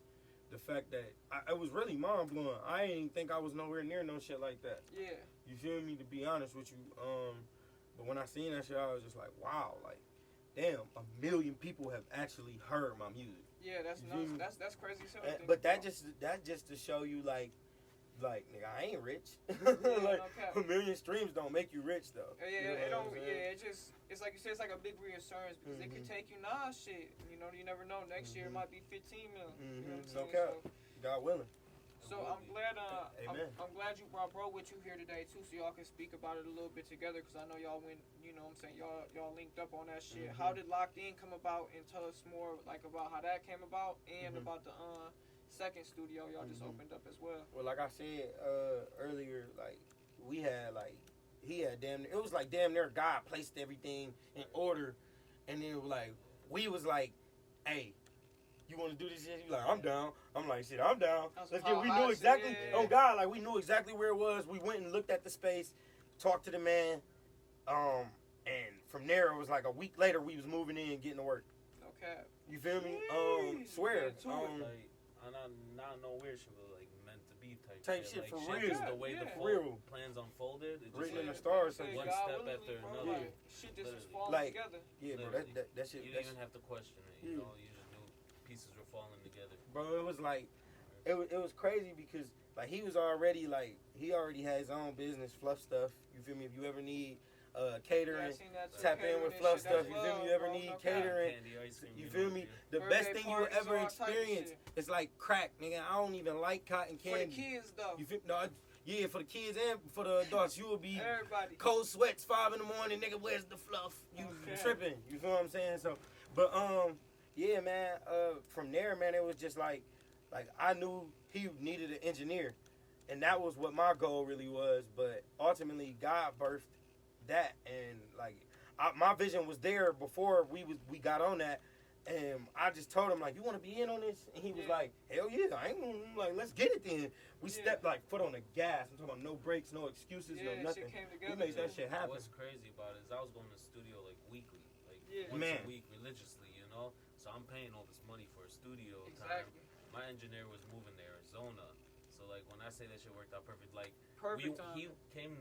S4: the fact that it was really mind blowing. I didn't think I was nowhere near no shit like that.
S2: Yeah.
S4: You feel me? To be honest with you, but when I seen that shit, I was just like, wow, like, damn, 1 million people have actually heard my music.
S2: Yeah, that's nuts. That's crazy.
S4: But that just to show you, like, nigga, I ain't rich.
S2: Yeah,
S4: like, 1 million streams don't make you rich though.
S2: Yeah,
S4: you know
S2: it don't.
S4: saying?
S2: It's like you said, it's like a big reassurance because it could take you shit. You know, you never know. Next year it might be 15 mil. You know what I'm saying?
S4: Okay. God willing.
S2: So I'm glad.
S4: Amen.
S2: I'm glad you brought bro with you here today too, so y'all can speak about it a little bit together. Cause I know y'all went. You know what I'm saying? Y'all linked up on that shit. How did Locked In come about? And tell us more like about how that came about and about the second studio y'all just opened up as well.
S4: Well, like I said earlier, like we had like he had it was like damn near God placed everything in order, and then it was like we was like, hey, you want to do this shit? You like, I'm down. I'm like, shit, I'm down. Let's get. We knew exactly. Oh God, like we knew exactly where it was. We went and looked at the space, talked to the man, and from there it was like a week later we was moving in and getting to work.
S2: Okay.
S4: You feel me? Swear.
S3: Like, not no weird shit, but like meant to be
S4: type shit
S3: like,
S4: for
S3: shit,
S4: real.
S3: Just the way the
S4: real
S3: plans unfolded, it just
S4: written in the
S3: like,
S4: stars.
S3: one
S2: God
S3: step
S2: willingly,
S3: after
S2: bro,
S3: another.
S2: like, shit just was falling
S4: Like,
S2: together.
S4: Yeah, bro. That shit.
S3: You didn't even have to question it. You know, you just knew pieces were falling together.
S4: Bro, it was like, it was crazy because like he was already like he already had his own business, Fluff Stuff. You feel me? If you ever need catering, tap in with Fluff Stuff. You feel me? You ever need catering? You feel me? The best thing you ever experience is like crack, nigga. I don't even like cotton candy.
S2: For the kids though.
S4: You feel no? Yeah, for the kids and for the adults, you will be
S2: everybody
S4: cold sweats 5 in the morning, nigga. Where's the fluff? You tripping? You feel what I'm saying? So, but yeah, man. From there, man, it was just like I knew he needed an engineer, and that was what my goal really was. But ultimately, God birthed that, and like my vision was there before we got on that, and I just told him like, you want to be in on this, and he was like, hell yeah, I ain't like, let's get it then. We stepped like foot on the gas. I'm talking about no brakes, no excuses, no nothing. We made that shit happen.
S3: What's crazy about it is I was going to the studio like weekly, like
S4: once
S3: a week religiously, you know. So I'm paying all this money for a studio
S2: Exactly.
S3: time. My engineer was moving to Arizona, so like when I say that shit worked out perfect, like
S2: Perfect time.
S3: he came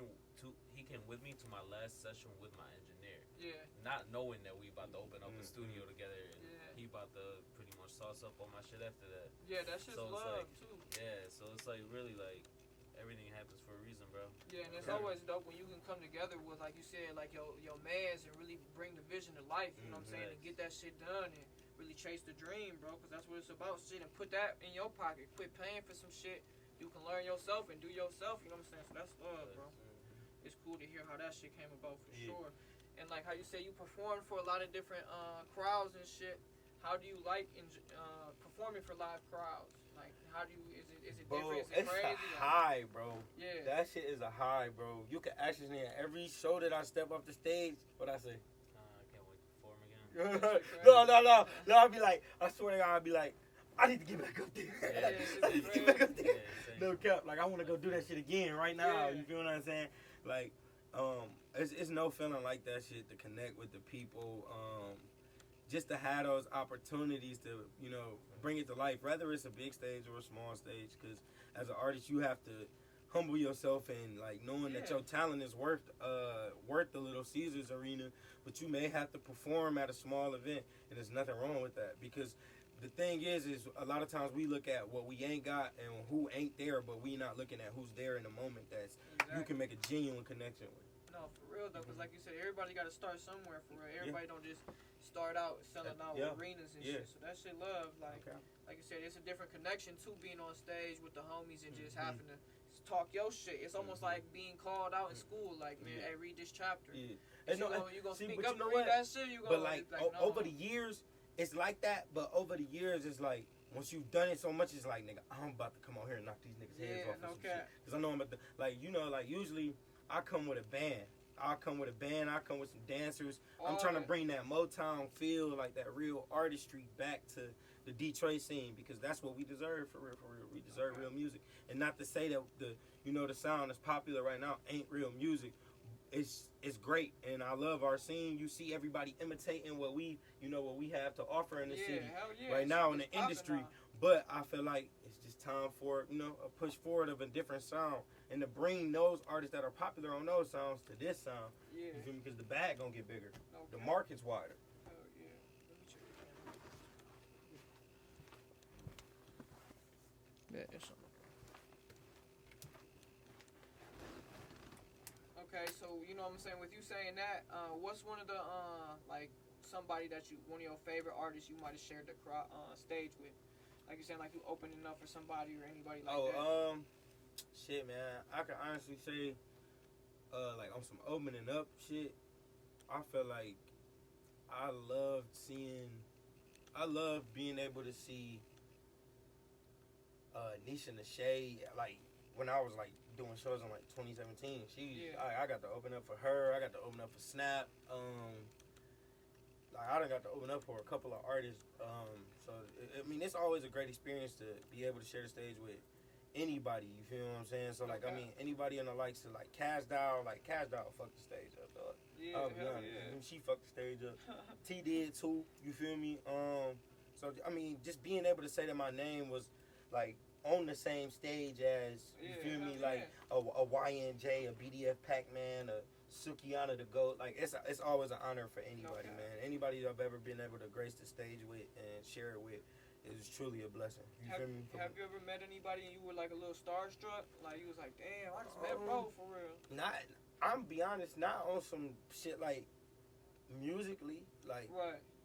S3: with me to my last session with my engineer,
S2: Yeah.
S3: not knowing that we about to open up a studio together, and
S2: Yeah.
S3: he about to pretty much sauce up all my shit after that.
S2: Yeah, that shit's
S3: So it's
S2: love
S3: like-
S2: too.
S3: Yeah, so it's like really like everything happens for a reason, bro.
S2: Yeah, and it's
S4: Yeah.
S2: always dope when you can come together with, like you said, like your mans and really bring the vision to life. You know what I'm saying? And get that shit done and really chase the dream, bro. Because that's what it's about. Shit, and put that in your pocket. Quit paying for some shit you can learn yourself and do yourself. You know what I'm saying? So that's love, bro. It's cool to hear how that shit came about for sure. And like how you say you perform for a lot of different crowds and shit. How do you like performing for live crowds? Like, how do you? Is it
S4: Bro,
S2: different? Is it
S4: it's
S2: crazy?
S4: a high, bro.
S2: Yeah.
S4: That shit is a high, bro. You can actually every show that I step up the stage, what I say?
S3: I can't wait to perform again.
S4: No. I'll be like, I swear to God, I'll be like, I need to get back up there.
S2: Yeah,
S4: I need to get back up there.
S3: Yeah,
S4: No cap. Like, I want to go do that shit again right now.
S2: Yeah.
S4: You feel what I'm saying? Like, it's no feeling like that shit to connect with the people. Just to have those opportunities to, you know, bring it to life, whether it's a big stage or a small stage. Because as an artist, you have to humble yourself and like knowing that your talent is worth the Little Caesars arena, but you may have to perform at a small event, and there's nothing wrong with that. Because the thing is a lot of times we look at what we ain't got and who ain't there, but we not looking at who's there in the moment that's you can make a genuine connection with.
S2: No, for real though, because like you said, everybody got to start somewhere. For real, everybody don't just start out selling out arenas and shit. So that shit love, like you said, it's a different connection to being on stage with the homies and just having to talk your shit. It's almost like being called out in school, like, man, hey, read this chapter.
S4: Yeah.
S2: You gonna speak up
S4: you know
S2: and read
S4: what?
S2: that shit. You gonna
S4: But like
S2: no.
S4: over the years, it's like that. But over the years, it's like once you've done it so much, it's like, nigga, I'm about to come out here and knock these niggas' heads off. Because I know I'm about to, like, you know, like usually I come with a band. I come with some dancers. I'm trying to bring that Motown feel, like that real artistry back to the Detroit scene, because that's what we deserve for real. We deserve real music. And not to say that the sound that's popular right now ain't real music. It's great, and I love our scene. You see everybody imitating what we have to offer in the city right now in the industry. But I feel like it's just time for a push forward of a different sound, and to bring those artists that are popular on those sounds to this sound.
S2: Yeah.
S4: You feel me? Because the bag gonna get bigger,
S2: Okay.
S4: the market's wider.
S2: Oh yeah. Let me check it out.
S1: Yeah, it's
S2: Okay, so you know what I'm saying. With you saying that, what's one of the like somebody that one of your favorite artists you might have shared the stage with? Like you saying, like you opening up for somebody or anybody like that.
S4: Shit, man. I can honestly say, like on some opening up shit, I feel like I love being able to see Nisha Nashay, like when I was like doing shows in like 2017. I got to open up for her. I got to open up for Snap. Like I done got to open up for a couple of artists. So I mean, it's always a great experience to be able to share the stage with anybody. You feel what I'm saying? So like, I mean, anybody in the likes of like Cash Doll fucked the stage up, dog.
S2: Yeah,
S4: I'll be honest. She fucked the stage up. T did too. You feel me? So I mean, just being able to say that my name was like on the same stage as you feel me, like a YNJ, a BDF Pac-Man, a Sukiyana the GOAT. Like it's always an honor for anybody, man. Anybody I've ever been able to grace the stage with and share it with is truly a blessing. You feel me?
S2: Have you ever met anybody and you were like a little starstruck? Like you was like, damn, I just met bro for real.
S4: I'm be honest, not on some shit like musically, like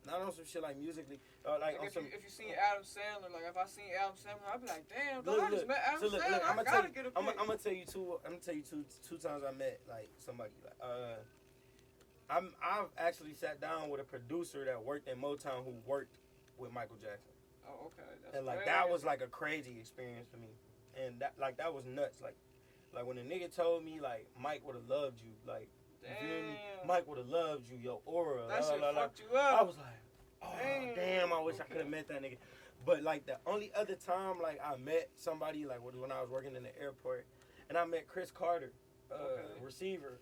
S4: not on some shit like musically. Like on some.
S2: If you seen Adam Sandler, like if I seen Adam Sandler, I'd be like, damn, dog, I just met Adam Sandler. I gotta get a pic.
S4: I'm gonna tell you two times I met like somebody. Like, I've actually sat down with a producer that worked in Motown who worked with Michael Jackson.
S2: Oh, okay. That's
S4: and like
S2: crazy.
S4: that was like a crazy experience for me, and that was nuts. Like when a nigga told me like Mike would have loved you, like you feel me? Mike would have loved you, your aura.
S2: That shit fucked you up.
S4: I was like, oh damn, I wish I could have met that nigga. But like the only other time like I met somebody like when I was working in the airport, and I met Chris Carter, receiver,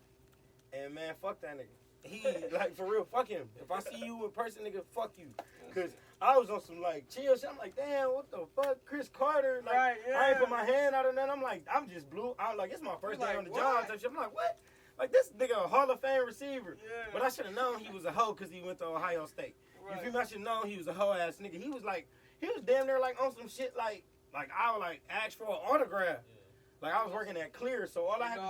S4: and man, fuck that nigga. He like for real, fuck him. If I see you in person, nigga, fuck you. Cause I was on some like chill shit. I'm like, damn, what the fuck, Chris Carter? Like,
S2: Right, yeah.
S4: I ain't put my hand out of that. I'm like, I'm just blue. I'm like, it's my first day
S2: like,
S4: on the
S2: what?
S4: job. Type shit. I'm like, what? Like this nigga a Hall of Fame receiver.
S2: Yeah.
S4: But I should have known he was a hoe because he went to Ohio State.
S2: Right.
S4: You feel me? I should have known he was a hoe ass nigga. He was damn near like on some shit like I would like ask for an autograph.
S3: Yeah.
S4: Like I was working at Clear, so all I had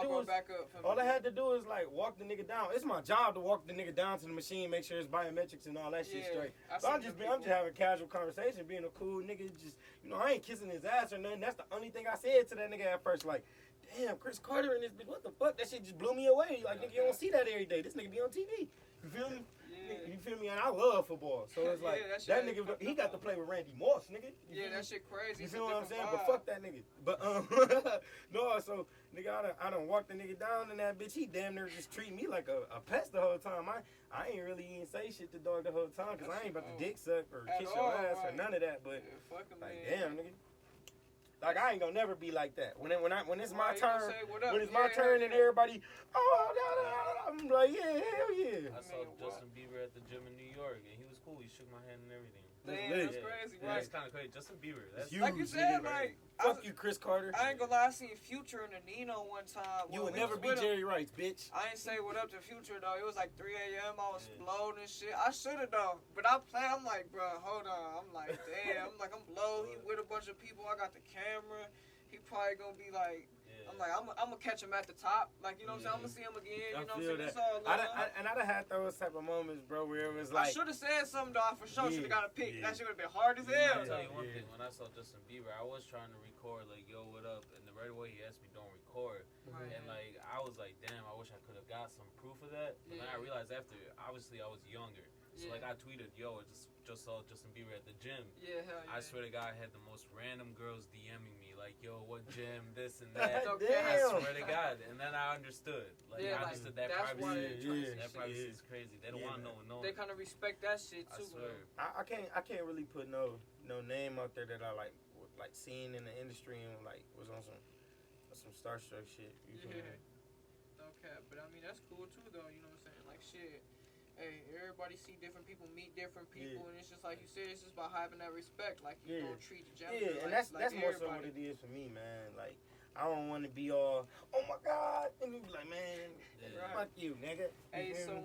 S4: to do was like walk the nigga down. It's my job to walk the nigga down to the machine, make sure it's biometrics and all that shit straight. So I'm just having casual conversation, being a cool nigga. Just I ain't kissing his ass or nothing. That's the only thing I said to that nigga at first. Like, damn, Chris Carter and this bitch, what the fuck? That shit just blew me away. Like, nigga, you don't see that every day. This nigga be on TV. You feel me? You feel me? And I love football. So it's like, that nigga, he got to play with Randy Moss, nigga.
S2: That shit crazy.
S4: You feel what I'm saying? But fuck that nigga. But, no, so, nigga, I done walked the nigga down and that bitch, he damn near just treat me like a pest the whole time. I ain't really even say shit to dog the whole time because I ain't about to dick suck or kiss your ass or none of that. But, like, damn, nigga. Like, I ain't gonna never be like that. When it's my turn, when it's my turn and everybody, I'm like, yeah, hell yeah.
S3: I saw Justin Bieber at the gym in New York, and he was cool. He shook my hand and everything.
S2: Damn, that's crazy, right?
S3: That's kind of crazy. Justin Bieber. That's
S4: huge,
S2: like you said, like,
S4: fuck you, Chris Carter.
S2: I ain't gonna lie, I seen Future in the Nino one time.
S4: You would never be Jerry Rice, bitch.
S2: I ain't say what up to Future though. It was like 3 a.m. I was blowed and shit. I should've though, but I'm like, bro, hold on. I'm like, damn. I'm blowed. He with a bunch of people. I got the camera. He probably gonna be like, I'm like, I'm gonna catch him at the top. Like, you know what I'm saying? I'm gonna see him again. You know what I'm saying? It's all love.
S4: And I done had those type of moments, bro, where it was like.
S2: I should have said something, dog, for sure. Should have got a pic. That shit would have been hard as hell.
S3: I'll tell you one thing. When I saw Justin Bieber, I was trying to record, like, yo, what up? And right away he asked me, don't record. Right. And, like, I was like, damn, I wish I could have got some proof of that. But then I realized after, obviously, I was younger. So, like, I tweeted, yo, I just saw Justin Bieber at the gym.
S2: Yeah, hell yeah.
S3: I swear to God, I had the most random girls DMing me, like, yo, what gym, this and that.
S4: Damn.
S3: I swear to God. And then I understood. Like, I understood that privacy. That privacy is crazy. They don't want to know.
S2: They kind of respect that shit, too.
S4: I can't really put no name out there that I, like seen in the industry and, like, was on some starstruck shit. You feel me?
S2: Okay, but I mean, that's cool, too, though. You know what I'm saying? Like, shit. Hey, everybody see different people, meet different people, and it's just like you said, it's just about having that respect, like you don't treat the gentleman.
S4: Yeah, and that's more so what it is for me, man. Like, I don't want to be all, oh my God, and you be like, man, fuck you, nigga.
S2: Hey, so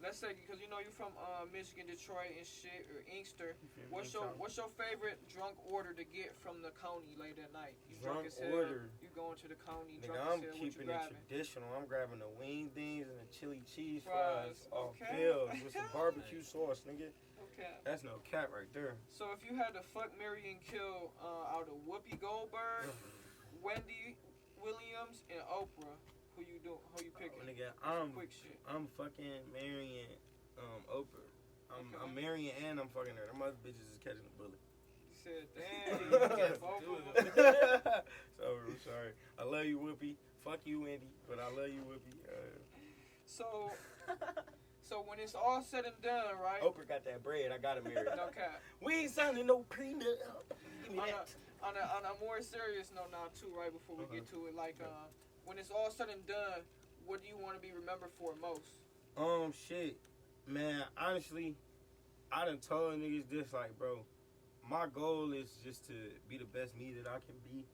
S2: let's say, because you know you're from Michigan, Detroit, and shit, or Inkster. What's your favorite drunk order to get from the Coney late at night? You drunk as hell. You going to the Coney?
S4: Nigga, I'm keeping it traditional. I'm grabbing the wing things and the chili cheese fries off Bill's with some barbecue sauce, nigga. Okay. That's no cap right there.
S2: So if you had to fuck, marry, and kill out of Whoopi Goldberg, Wendy Williams, and Oprah, who you picking?
S4: Nigga,
S2: quick shit.
S4: I'm fucking marrying Oprah. I'm marrying and I'm fucking her. Them other bitches is catching a bullet.
S2: You said, damn, you get both of them.
S4: So I'm sorry. I love you, Whoopi. Fuck you, Wendy, but I love you, Whoopi.
S2: So when it's all said and done, right?
S4: Oprah got that bread. I gotta marry her.
S2: No cap.
S4: We ain't signing no prenup. Give me that.
S2: On a more serious note now, too, right before we get to it, like, when it's all said and done, what do you want to be remembered for most?
S4: Shit. Man, honestly, I done told niggas this, like, bro, my goal is just to be the best me that I can be,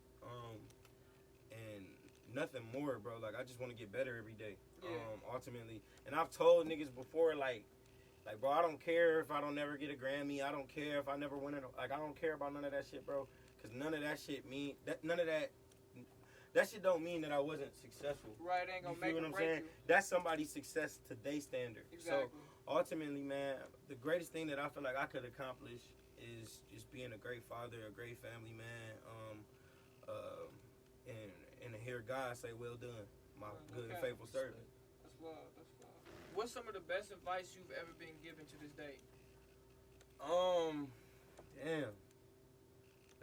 S4: and nothing more, bro. Like, I just want to get better every day, ultimately. And I've told niggas before, like, bro, I don't care if I don't never get a Grammy. I don't care if I never win it. Like, I don't care about none of that shit, bro, because none of that shit mean, that shit don't mean that I wasn't successful.
S2: Right, ain't gonna make
S4: what I'm
S2: break
S4: saying?
S2: you.
S4: That's somebody's success to their standard.
S2: Exactly.
S4: So ultimately, man, the greatest thing that I feel like I could accomplish is just being a great father, a great family man, and to hear God say, "Well done, my good and faithful servant."
S2: That's love. That's love. What's some of the best advice you've ever been given to this day?
S4: Damn.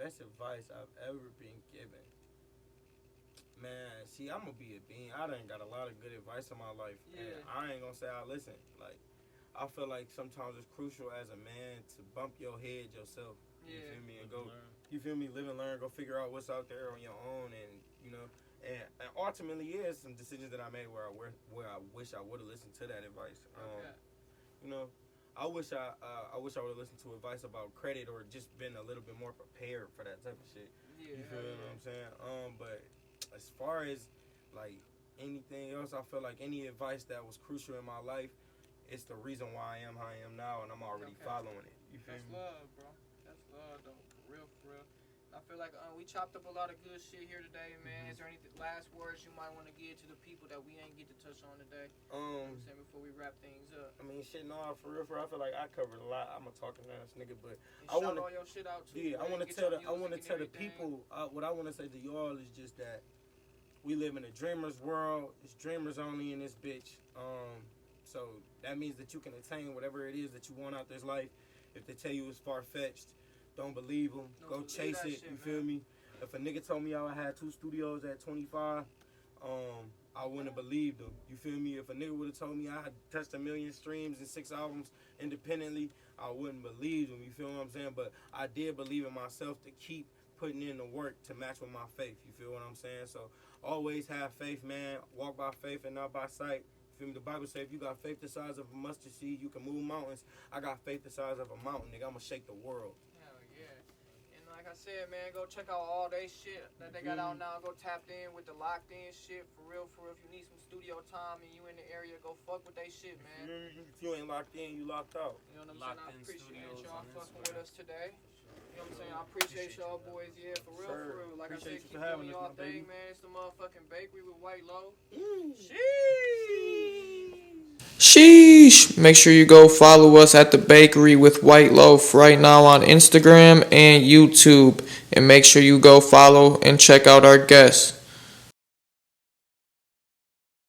S4: Best advice I've ever been given. Man, see, I'm gonna be a bean. I done got a lot of good advice in my life.
S2: Yeah.
S4: And I ain't gonna say I listen. Like, I feel like sometimes it's crucial as a man to bump your head yourself. You feel me? And go, you feel me? Live and learn. Go figure out what's out there on your own. And, you know, and ultimately, some decisions that I made where I wish I would have listened to that advice. You know, I wish I would have listened to advice about credit or just been a little bit more prepared for that type of shit.
S2: Yeah,
S4: You feel what I'm saying? But as far as like anything else, I feel like any advice that was crucial in my life, it's the reason why I am how I am now, and I'm already following it. You feel
S2: That's
S4: me?
S2: love, bro. That's love, though. For real, for real. I feel like we chopped up a lot of good shit here today, man. Is there any last words you might want to give to the people that we ain't get to touch on today? You know what I'm saying, before we wrap things up.
S4: I mean, shit, no, for real, I feel like I covered a lot. I'm a talking ass nigga, but
S2: And
S4: I want
S2: shout all your shit out too.
S4: yeah, I
S2: man.
S4: want to
S2: Get
S4: tell
S2: your
S4: I want to
S2: music
S4: tell
S2: and
S4: the
S2: everything.
S4: people what I want to say to y'all is just that we live in a dreamer's world. It's dreamers only in this bitch. So that means that you can attain whatever it is that you want out this life. If they tell you it's far fetched, don't believe them. Go chase it. You feel me? If a nigga told me I had 2 studios at 25, I wouldn't have believed him. You feel me? If a nigga would have told me I had touched 1 million streams and 6 albums independently, I wouldn't believe him. You feel what I'm saying? But I did believe in myself to keep putting in the work to match with my faith. You feel what I'm saying? So always have faith, man. Walk by faith and not by sight. You feel me? The Bible says if you got faith the size of a mustard seed, you can move mountains. I got faith the size of a mountain, nigga. I'm gonna shake the world.
S2: Hell yeah. And like I said, man, go check out all they shit that they got out now. Go tap in with the locked in shit. For real, if you need some studio time and you in the area, go fuck with they shit, man.
S4: If you ain't locked in, you locked out.
S2: You know what I'm
S3: Locked
S2: saying? I
S3: In
S2: appreciate
S3: Studios
S2: y'all
S3: on
S2: fucking
S3: Instagram.
S2: with us today. You know what I'm saying? I appreciate y'all boys, yeah, for real,
S4: Sir,
S2: for real. Like I said,
S4: appreciate you
S2: keep
S4: for having
S2: doing
S4: us,
S2: y'all
S4: my baby.
S2: thing, man. It's the motherfucking bakery with Whiteloaf.
S1: Sheesh. Make sure you go follow us at the Bakery with Whiteloaf right now on Instagram and YouTube. And make sure you go follow and check out our guests.